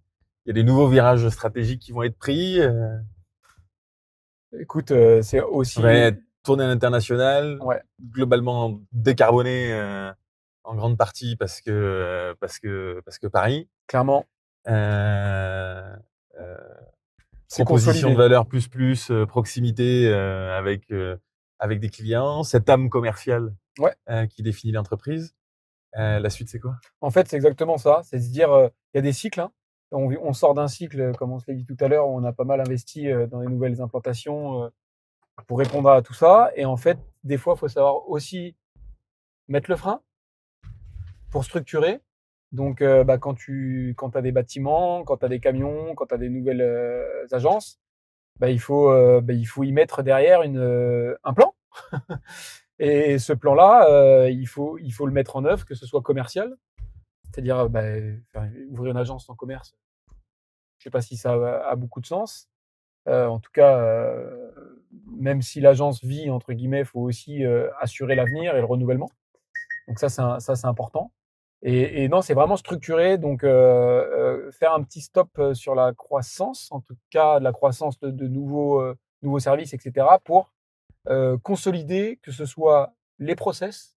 nouveaux virages stratégiques qui vont être pris. Écoute, c'est On va aussi. tourner à l'international, Ouais, globalement décarboné en grande partie parce que Paris. clairement, Euh, euh, c'est Proposition de consolidé. valeur plus, proximité avec des clients, cette âme commerciale Ouais, qui définit l'entreprise. La suite, c'est quoi? en fait, c'est exactement ça. C'est se dire, il y a des cycles, hein. On sort d'un cycle, comme on se l'a dit tout à l'heure, où on a pas mal investi dans les nouvelles implantations pour répondre à tout ça. Et en fait, des fois, il faut savoir aussi mettre le frein pour structurer, Donc, quand tu as des bâtiments, quand tu as des camions, quand tu as des nouvelles agences, il faut y mettre derrière un plan. Et ce plan-là, il faut le mettre en œuvre, que ce soit commercial, c'est-à-dire ouvrir une agence en commerce. Je sais pas si ça a beaucoup de sens. En tout cas, même si l'agence vit entre guillemets, il faut aussi assurer l'avenir et le renouvellement. Donc ça, c'est important. Et non, c'est vraiment structuré. Donc faire un petit stop sur la croissance, en tout cas de la croissance de nouveaux services, etc. pour consolider, que ce soit les process,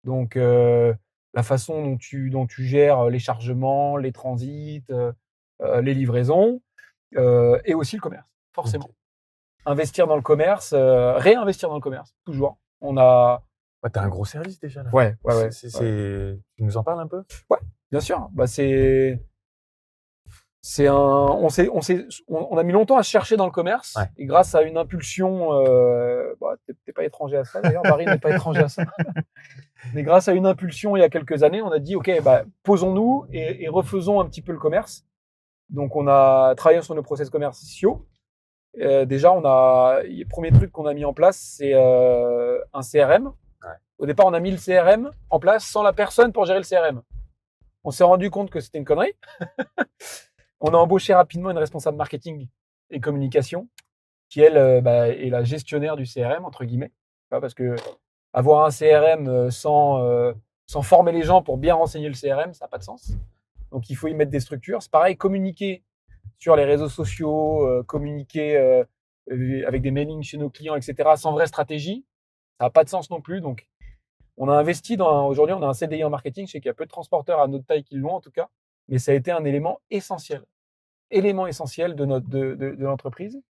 donc la façon dont tu gères les chargements, les transits, les livraisons, et aussi le commerce, forcément. Ok. Investir dans le commerce, réinvestir dans le commerce, toujours. On a Ouais, t'as un gros service déjà là. ouais. Tu nous en parles un peu? Bien sûr. On a mis longtemps à se chercher dans le commerce, Ouais. et grâce à une impulsion, t'es pas étranger à ça d'ailleurs, Barry n'est pas étranger à ça. Mais grâce à une impulsion il y a quelques années, on a dit ok, posons-nous et refaisons un petit peu le commerce. Donc on a travaillé sur nos process commerciaux. Déjà, le premier truc qu'on a mis en place, c'est un CRM. Ouais. Au départ, on a mis le CRM en place sans la personne pour gérer le CRM. On s'est rendu compte que c'était une connerie. On a embauché rapidement une responsable marketing et communication qui, elle, est la gestionnaire du CRM, entre guillemets. Parce que avoir un CRM sans former les gens pour bien renseigner le CRM, ça n'a pas de sens. Donc, il faut y mettre des structures. C'est pareil, communiquer sur les réseaux sociaux, communiquer avec des mailings chez nos clients, etc., sans vraie stratégie, ça n'a pas de sens non plus. Donc, on a investi aujourd'hui, on a un CDI en marketing. Je sais qu'il y a peu de transporteurs à notre taille qui l'ont, en tout cas, mais ça a été un élément essentiel de l'entreprise.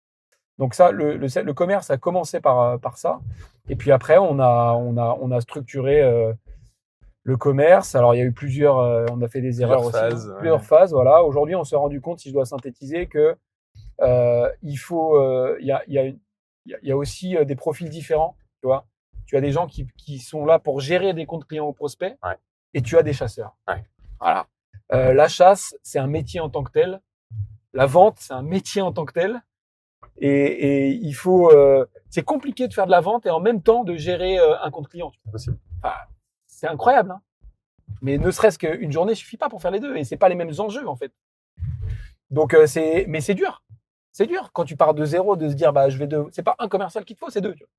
Donc ça, le commerce a commencé par ça. Et puis après, on a structuré le commerce. Alors, il y a eu on a fait des erreurs aussi. Plusieurs phases, voilà. Aujourd'hui, on s'est rendu compte, si je dois synthétiser, que il y a aussi des profils différents, tu vois. Tu as des gens qui sont là pour gérer des comptes clients ou prospects, Ouais. et tu as des chasseurs. Ouais. Voilà. La chasse, c'est un métier en tant que tel. La vente, c'est un métier en tant que tel. Et il faut, c'est compliqué de faire de la vente et en même temps de gérer un compte client. C'est possible. Enfin, c'est incroyable, hein. Mais ne serait-ce qu'une journée suffit pas pour faire les deux, et c'est pas les mêmes enjeux en fait. Donc mais c'est dur. C'est dur quand tu pars de zéro de se dire c'est pas un commercial qu'il te faut, c'est deux. Tu vois.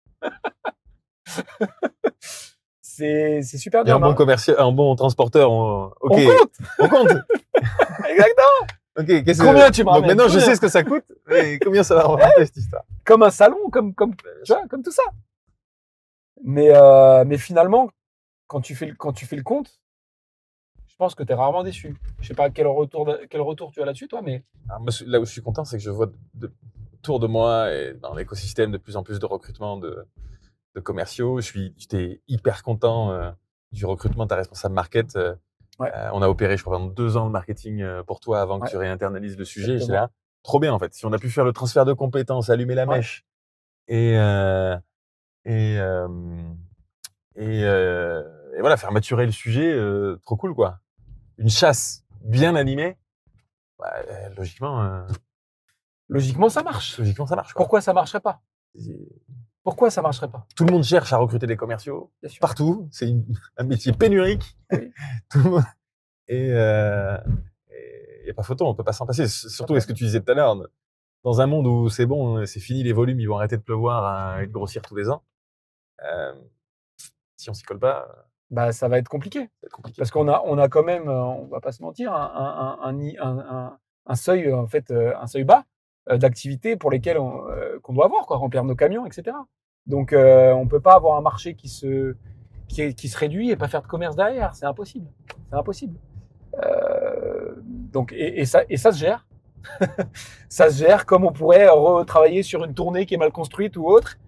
c'est super dur. Il y a un bon commercial, un bon transporteur. Ok. On compte. Exactement. Ok. Combien tu me ramènes? Maintenant, je sais ce que ça coûte. Mais combien ça va représenter cette histoire? Comme un salon, comme tu vois, comme tout ça. Mais finalement, quand tu fais le compte, je pense que tu es rarement déçu. Je sais pas quel retour tu as là-dessus, toi, mais Alors, moi, là où je suis content, c'est que je vois autour de moi et dans l'écosystème de plus en plus de recrutement de commerciaux. J'étais hyper content du recrutement de ta responsable market. Ouais. On a opéré, je crois, pendant 2 ans le marketing pour toi avant que tu réinternalises le sujet. J'étais là, trop bien en fait. Si on a pu faire le transfert de compétences, allumer la mèche et voilà, faire maturer le sujet, trop cool quoi. Une chasse bien animée, logiquement ça marche. Logiquement, ça marche. Quoi. Pourquoi ça marcherait pas? Pourquoi ça marcherait pas? Tout le monde cherche à recruter des commerciaux partout. C'est un métier pénurique. Oui. Tout le monde. Et il n'y a pas photo, on peut pas s'en passer. Surtout, est-ce que tu disais tout à l'heure, dans un monde où c'est bon, c'est fini, les volumes, ils vont arrêter de pleuvoir et de grossir tous les ans. Si on s'y colle pas, ça va être compliqué. Parce qu'on a quand même, on va pas se mentir, un seuil en fait, un seuil bas d'activité pour lesquels qu'on doit avoir, quoi, remplir nos camions, etc. Donc on peut pas avoir un marché qui se réduit et pas faire de commerce derrière, c'est impossible. C'est impossible. Donc et ça se gère. Ça se gère comme on pourrait retravailler sur une tournée qui est mal construite ou autre.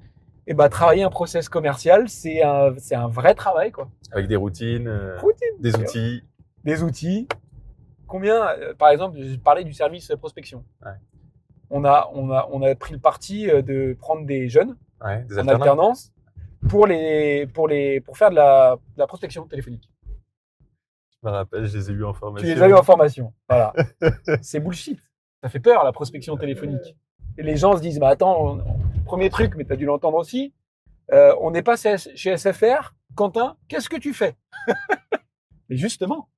Et travailler un process commercial, c'est un vrai travail, quoi. Avec des routines, des outils. Des outils. Combien, par exemple, je parlais du service prospection. Ouais. On a pris le parti de prendre des jeunes des en alternance pour faire de la prospection téléphonique. Je me rappelle, je les ai eus en Tu formation. les as eu en formation. Voilà. C'est bullshit. Ça fait peur, la prospection téléphonique. Et les gens se disent, bah attends, premier truc, mais tu as dû l'entendre aussi, on n'est pas chez SFR. Quentin, qu'est-ce que tu fais? Mais justement,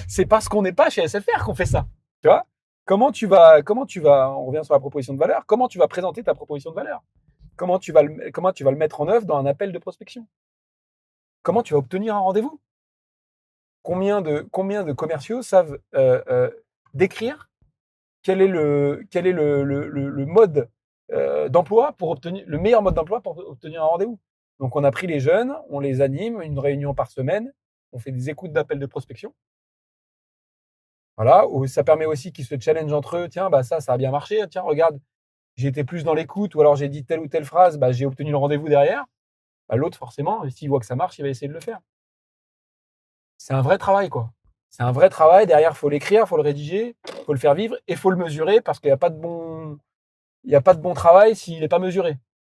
c'est parce qu'on n'est pas chez SFR qu'on fait ça. Tu vois? Comment tu vas, on revient sur la proposition de valeur, comment tu vas présenter ta proposition de valeur? Comment tu vas le mettre en œuvre dans un appel de prospection? Comment tu vas obtenir un rendez-vous? Combien de commerciaux savent décrire quel est le mode d'emploi pour obtenir le meilleur mode d'emploi pour obtenir un rendez-vous? Donc, on a pris les jeunes, on les anime, une réunion par semaine, on fait des écoutes d'appels de prospection. Voilà, ça permet aussi qu'ils se challengent entre eux. Tiens, bah ça a bien marché. Tiens, regarde, j'ai été plus dans l'écoute, ou alors j'ai dit telle ou telle phrase, bah j'ai obtenu le rendez-vous derrière. Bah, l'autre, forcément, s'il voit que ça marche, il va essayer de le faire. C'est un vrai travail, quoi. C'est un vrai travail. Derrière, faut l'écrire, faut le rédiger, faut le faire vivre et faut le mesurer parce qu'il n'y a pas de bon travail s'il n'est pas mesuré.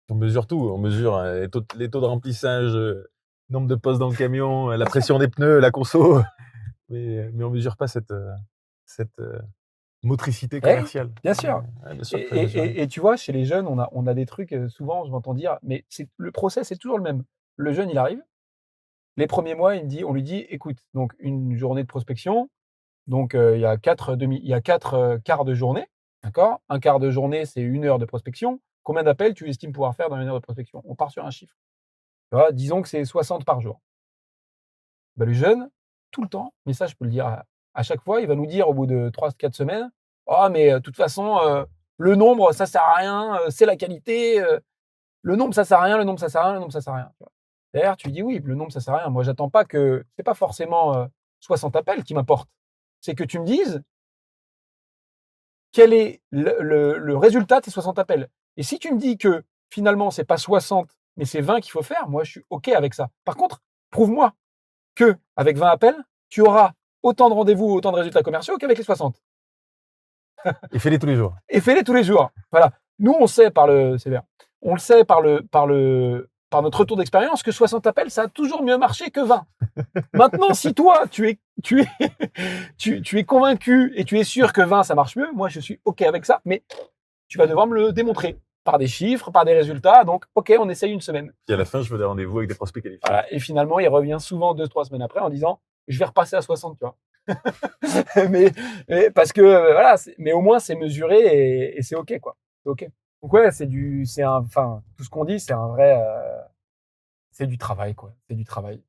On mesure tout. On mesure les taux de remplissage, nombre de postes dans le camion, la pression des pneus, la conso. Mais on mesure pas cette motricité commerciale. Bien sûr. Ouais, bien sûr Et tu vois, chez les jeunes, on a des trucs, souvent, je m'entends dire, mais le process est toujours le même. Le jeune, il arrive. Les premiers mois, on lui dit, écoute, donc une journée de prospection, donc il y a quatre quarts de journée, d'accord? Un quart de journée, c'est 1 heure de prospection. Combien d'appels tu estimes pouvoir faire dans 1 heure de prospection? On part sur un chiffre. Tu vois, disons que c'est 60 par jour. Bah, le jeune, tout le temps, mais ça, je peux le dire à chaque fois, il va nous dire au bout de 3-4 semaines, oh, mais de toute façon, le nombre, ça sert à rien, c'est la qualité. Le nombre, ça sert à rien, le nombre, ça sert à rien, le nombre, ça sert à rien. Derrière, tu lui dis oui, le nombre, ça sert à rien. Moi, j'attends pas que. C'est pas forcément 60 appels qui m'importent. C'est que tu me dises quel est le résultat de ces 60 appels. Et si tu me dis que finalement, c'est pas 60, mais c'est 20 qu'il faut faire, moi, je suis OK avec ça. Par contre, prouve-moi que avec 20 appels, tu auras autant de rendez-vous, autant de résultats commerciaux qu'avec les 60. Et fais-les tous les jours. Et fais-les tous les jours. Voilà. Nous, on sait on le sait par notre retour d'expérience que 60 appels, ça a toujours mieux marché que 20. Maintenant, si toi, tu es convaincu et tu es sûr que 20, ça marche mieux, moi, je suis OK avec ça, mais tu vas devoir me le démontrer par des chiffres, par des résultats. Donc, OK, on essaye une semaine. Puis à la fin, je veux des rendez-vous avec des prospects qualifiés. Voilà. Et finalement, il revient souvent 2-3 semaines après en disant, je vais repasser à 60, tu vois. mais parce que voilà, mais au moins c'est mesuré et c'est OK, quoi. C'est OK. Donc ouais, tout ce qu'on dit, c'est un vrai, c'est du travail, quoi. C'est du travail.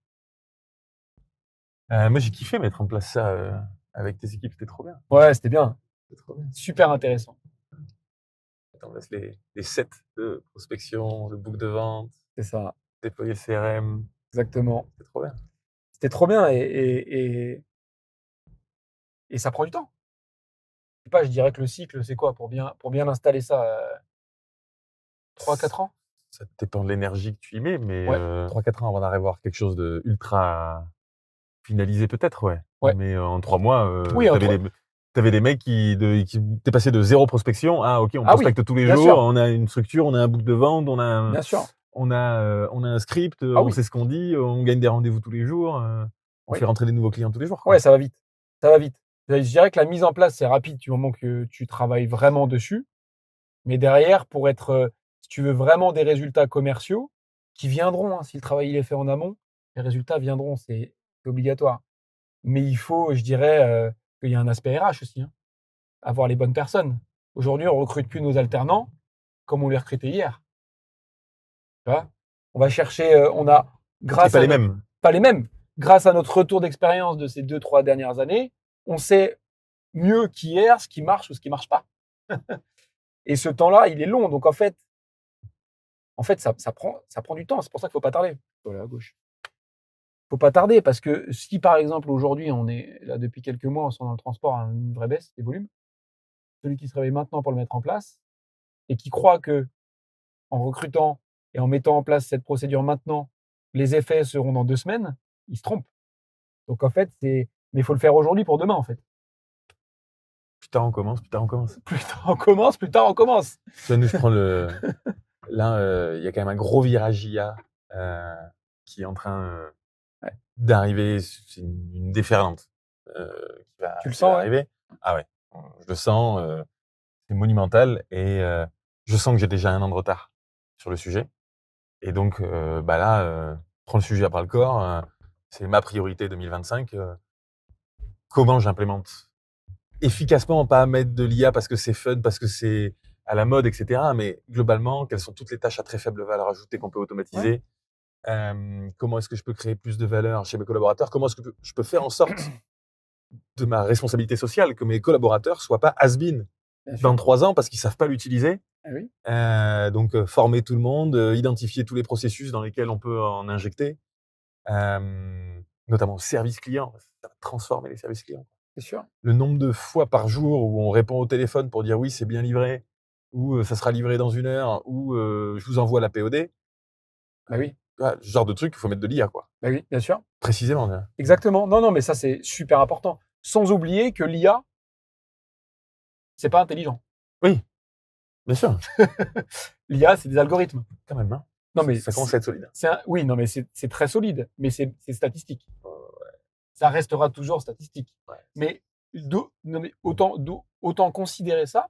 Moi, j'ai kiffé mettre en place ça avec tes équipes, c'était trop bien. Ouais, c'était bien. C'était trop bien. Super intéressant. On laisse les sets de prospection, de boucle de vente, C'est ça. déployer le CRM. Exactement. C'était trop bien. C'était trop bien et ça prend du temps. Je sais pas, je dirais que le cycle, c'est quoi pour bien installer ça 3-4 ans? Ça dépend de l'énergie que tu y mets, mais Ouais. 3-4 ans avant d'arriver à voir quelque chose de ultra finalisé, peut-être, ouais. Ouais. Mais en 3 mois, Oui, t'avais des mecs t'es passé de 0 prospection à OK, on Ah oui, prospecte tous les bien jours, sûr. on a une structure, on a un boucle de vente, Bien sûr. on a un script, Ah on oui. sait ce qu'on dit, on gagne des rendez-vous tous les jours, on Oui. fait rentrer des nouveaux clients tous les jours, quoi. Ouais, ça va vite. Ça va vite. Je dirais que la mise en place, c'est rapide du moment que tu travailles vraiment dessus. Mais derrière, si tu veux vraiment des résultats commerciaux, qui viendront, hein, si le travail il est fait en amont, les résultats viendront, c'est obligatoire. Mais il faut, je dirais, qu'il y ait un aspect RH aussi, hein. Avoir les bonnes personnes. Aujourd'hui, on recrute plus nos alternants comme on les recrutait hier. Tu vois? On va chercher, on a grâce C'est pas à les notre mêmes. pas les mêmes. Grâce à notre retour d'expérience de ces 2-3 dernières années, on sait mieux qu'hier ce qui marche ou ce qui marche pas. Et ce temps-là, il est long. Donc en fait, ça prend du temps. C'est pour ça qu'il faut pas tarder. Voilà, à gauche. Faut pas tarder parce que si par exemple aujourd'hui on est là depuis quelques mois, on sent dans le transport une vraie baisse des volumes, celui qui se réveille maintenant pour le mettre en place et qui croit que en recrutant et en mettant en place cette procédure maintenant, les effets seront dans 2 semaines, il se trompe. Donc en fait, mais il faut le faire aujourd'hui pour demain en fait. Plus tard on commence, plus tard on commence. Plus tard on commence, plus tard on commence. Ça, nous, je prends là, il y a quand même un gros virage IA qui est en train d'arriver, c'est une déferlante Tu le qui va sens, ouais? arriver. Ah ouais, je le sens, c'est monumental et je sens que j'ai déjà 1 an de retard sur le sujet et donc là, prends le sujet à bras le corps, c'est ma priorité 2025, comment j'implémente efficacement, pas mettre de l'IA parce que c'est fun, parce que c'est à la mode et cetera, mais globalement, quelles sont toutes les tâches à très faible valeur ajoutée qu'on peut Ouais. automatiser? Comment est-ce que je peux créer plus de valeur chez mes collaborateurs? Comment est-ce que je peux faire en sorte de ma responsabilité sociale que mes collaborateurs soient pas has-been Bien dans sûr. 3 ans parce qu'ils savent pas l'utiliser? Eh oui. Donc former tout le monde, identifier tous les processus dans lesquels on peut en injecter, notamment service client. Ça va transformer les services clients. C'est sûr. Le nombre de fois par jour où on répond au téléphone pour dire: «Oui, c'est bien livré» ou «Ça sera livré dans 1 heure» ou «Je vous envoie la POD». Bah oui. Tu vois? Ce genre de truc, il faut mettre de l'IA, quoi. Bah oui, bien sûr. Précisément, tu vois? Exactement. Non, non, mais ça, c'est super important. Sans oublier que l'IA, c'est pas intelligent. Oui, bien sûr, L'IA, c'est des algorithmes. quand même, hein. Non, mais Ça commence à être solide. oui, non, mais c'est très solide, mais c'est statistique. Ça restera toujours statistique. Ouais. Mais, non, mais autant considérer ça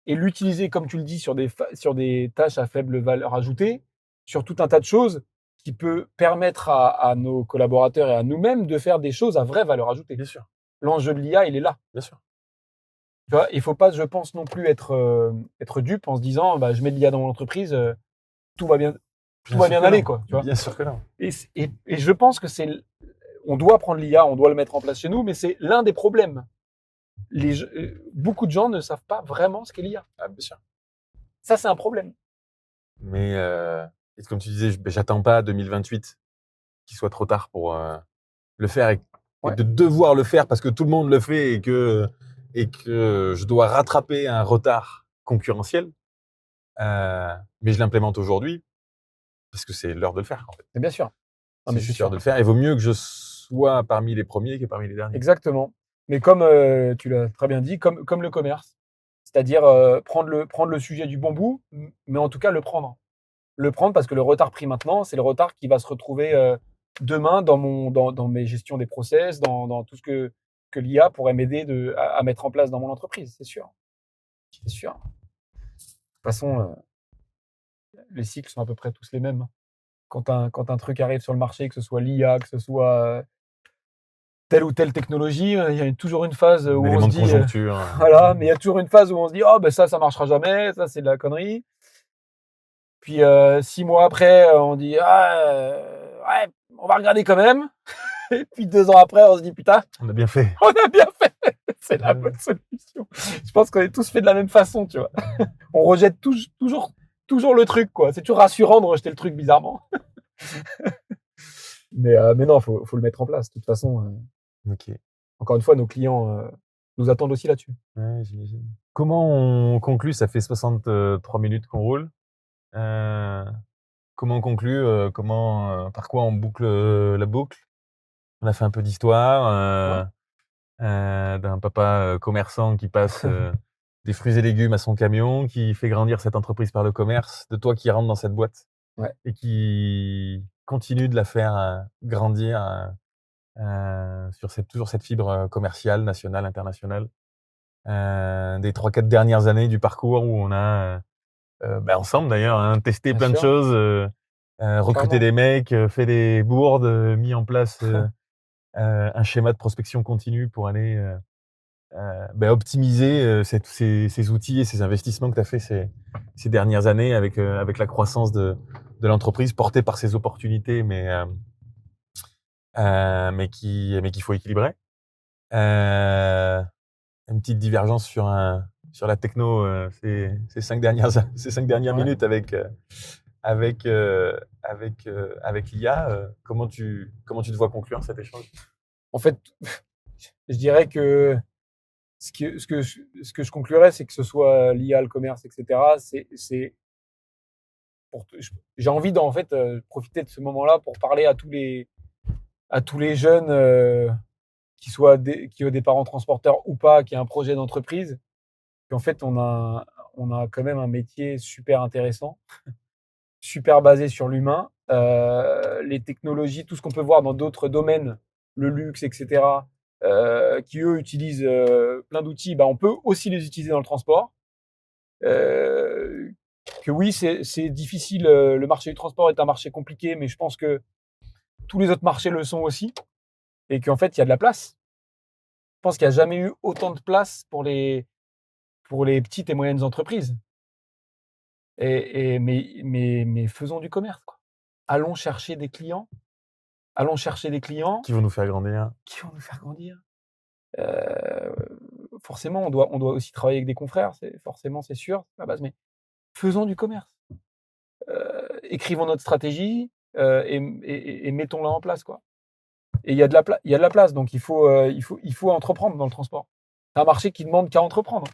et l'utiliser, comme tu le dis, sur des tâches à faible valeur ajoutée, sur tout un tas de choses qui peut permettre à nos collaborateurs et à nous-mêmes de faire des choses à vraie valeur ajoutée. Bien sûr, L'enjeu de l'IA, il est là. bien sûr. Tu vois, il faut pas, je pense, non plus être dupe en se disant, bah, je mets de l'IA dans mon entreprise, tout va bien, tout Bien va sûr bien que aller, non. quoi. Tu vois. Bien sûr que non. Et je pense que on doit prendre l'IA, on doit le mettre en place chez nous, mais c'est l'un des problèmes. Beaucoup de gens ne savent pas vraiment ce qu'est l'IA. Ah, bien sûr. Ça, c'est un problème. Mais et comme tu disais, j'attends pas 2028 qu'il soit trop tard pour le faire et Ouais. de devoir le faire parce que tout le monde le fait et que je dois rattraper un retard concurrentiel. Mais je l'implémente aujourd'hui parce que c'est l'heure de le faire, en fait. Mais bien sûr. Non, C'est mais c'est juste l'heure sûr. de le faire. Il vaut mieux que je sois parmi les premiers que parmi les derniers. Exactement. Mais comme tu l'as très bien dit, comme le commerce. C'est-à-dire prendre le sujet du bon bout, mais en tout cas le prendre. Le prendre parce que le retard pris maintenant, c'est le retard qui va se retrouver demain dans mes gestions des process, dans tout ce que l'IA pourrait m'aider à mettre en place dans mon entreprise, c'est sûr. C'est sûr. De toute façon, les cycles sont à peu près tous les mêmes. Quand un truc arrive sur le marché, que ce soit l'IA, que ce soit telle ou telle technologie, il y a toujours une phase où Un on élément se de dit, conjoncture. voilà, mais il y a toujours une phase où on se dit, oh ben ça marchera jamais, ça c'est de la connerie. Puis 6 mois après, on dit, ah, ouais, on va regarder quand même. Et puis 2 ans après, on se dit, putain, On a bien fait. on a bien fait. C'est la bonne solution. Je pense qu'on est tous fait de la même façon, tu vois. On rejette toujours le truc, quoi. C'est toujours rassurant de rejeter le truc bizarrement. Mais non, faut le mettre en place. De toute façon, Ok. encore une fois, nos clients nous attendent aussi là-dessus. Ouais, j'imagine. Comment on conclut? Ça fait 63 minutes qu'on roule. Comment on conclut? Par quoi on boucle la boucle? On a fait un peu d'histoire d'un papa commerçant qui passe des fruits et légumes à son camion, qui fait grandir cette entreprise par le commerce, de toi qui rentre dans cette boîte Ouais. et qui continue de la faire grandir sur toujours cette fibre commerciale, nationale, internationale. Des 3-4 dernières années du parcours où on a, ensemble d'ailleurs, hein, testé Bien plein de sûr. choses, recruté Clairement. des mecs, fait des bourdes, mis en place un schéma de prospection continue pour aller optimiser ces outils et ces investissements que tu as fait ces dernières années avec la croissance de l'entreprise portée par ces opportunités, mais qu'il faut équilibrer. Une petite divergence sur la techno ces 5 dernières Ouais. minutes avec l'IA. Comment tu te vois conclure cet échange? En fait, je dirais que ce que je conclurais, c'est que ce soit l'IA, le commerce, etc. C'est j'ai envie d'en fait profiter de ce moment-là pour parler à tous les jeunes qui ont des parents transporteurs ou pas, qui a un projet d'entreprise. Qu'en fait, on a quand même un métier super intéressant, super basé sur l'humain les technologies, tout ce qu'on peut voir dans d'autres domaines, le luxe, etc., qui eux utilisent plein d'outils, on peut aussi les utiliser dans le transport. Que oui, c'est difficile. Le marché du transport est un marché compliqué, mais je pense que tous les autres marchés le sont aussi, et qu'en fait, il y a de la place. Je pense qu'il n'y a jamais eu autant de place pour les petites et moyennes entreprises. Mais faisons du commerce, quoi. Allons chercher des clients Qui vont nous faire grandir. qui vont nous faire grandir. Forcément, on doit aussi travailler avec des confrères, c'est sûr, c'est la base, mais faisons du commerce. Écrivons notre stratégie et mettons-la en place, quoi. Et il y a de la place, donc il faut entreprendre dans le transport. C'est un marché qui demande qu'à entreprendre.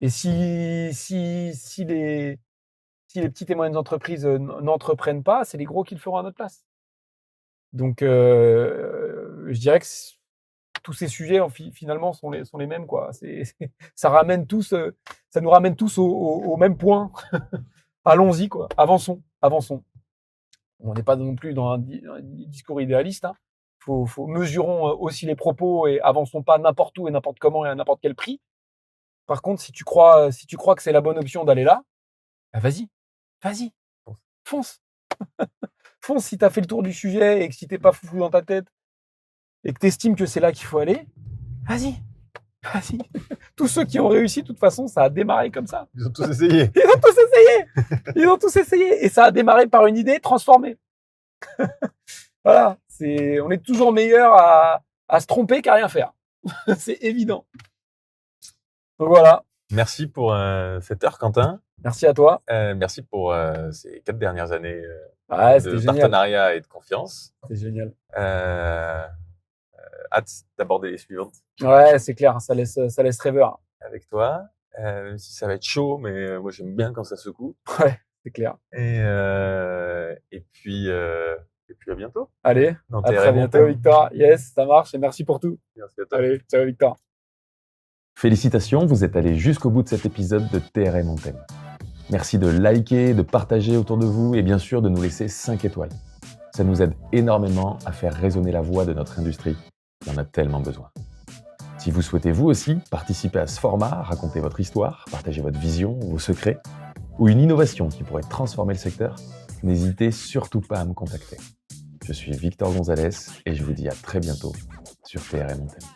Et si les petites et moyennes entreprises n'entreprennent pas, c'est les gros qui le feront à notre place. Donc, je dirais que tous ces sujets, finalement, sont les mêmes, quoi. Ça nous ramène tous au même point. Allons-y, quoi. Avançons. On n'est pas non plus dans un discours idéaliste, hein. Mesurons aussi les propos et avançons pas n'importe où et n'importe comment et à n'importe quel prix. Par contre, si tu crois que c'est la bonne option d'aller là, vas-y, fonce. Fonce si tu as fait le tour du sujet et que si t'es pas foufou dans ta tête et que tu estimes que c'est là qu'il faut aller, vas-y. Tous ceux qui ont réussi, de toute façon, ça a démarré comme ça. Ils ont tous essayé. Ils ont tous essayé. Et ça a démarré par une idée transformée. Voilà. On est toujours meilleur à se tromper qu'à rien faire. C'est évident. Donc voilà. Merci pour cette heure, Quentin. Merci à toi. Merci pour ces 4 dernières années C'était de génial. partenariat et de confiance. C'est génial. Hâte d'aborder les suivantes. Ouais, c'est clair. Ça laisse rêveur. Avec toi. Même si ça va être chaud, mais moi j'aime bien quand ça secoue. Ouais, c'est clair. Et puis à bientôt. Allez, Dans à TR très et bientôt, Montaigne. Victor. Yes, ça marche et merci pour tout. Merci à toi. Allez, ciao, Victor. Félicitations, vous êtes allés jusqu'au bout de cet épisode de TRM Antenne. Merci de liker, de partager autour de vous et bien sûr de nous laisser 5 étoiles. Ça nous aide énormément à faire résonner la voix de notre industrie. Il en a tellement besoin. Si vous souhaitez vous aussi participer à ce format, raconter votre histoire, partager votre vision, vos secrets, ou une innovation qui pourrait transformer le secteur, n'hésitez surtout pas à me contacter. Je suis Victor Gonzalez et je vous dis à très bientôt sur TRM Antenne.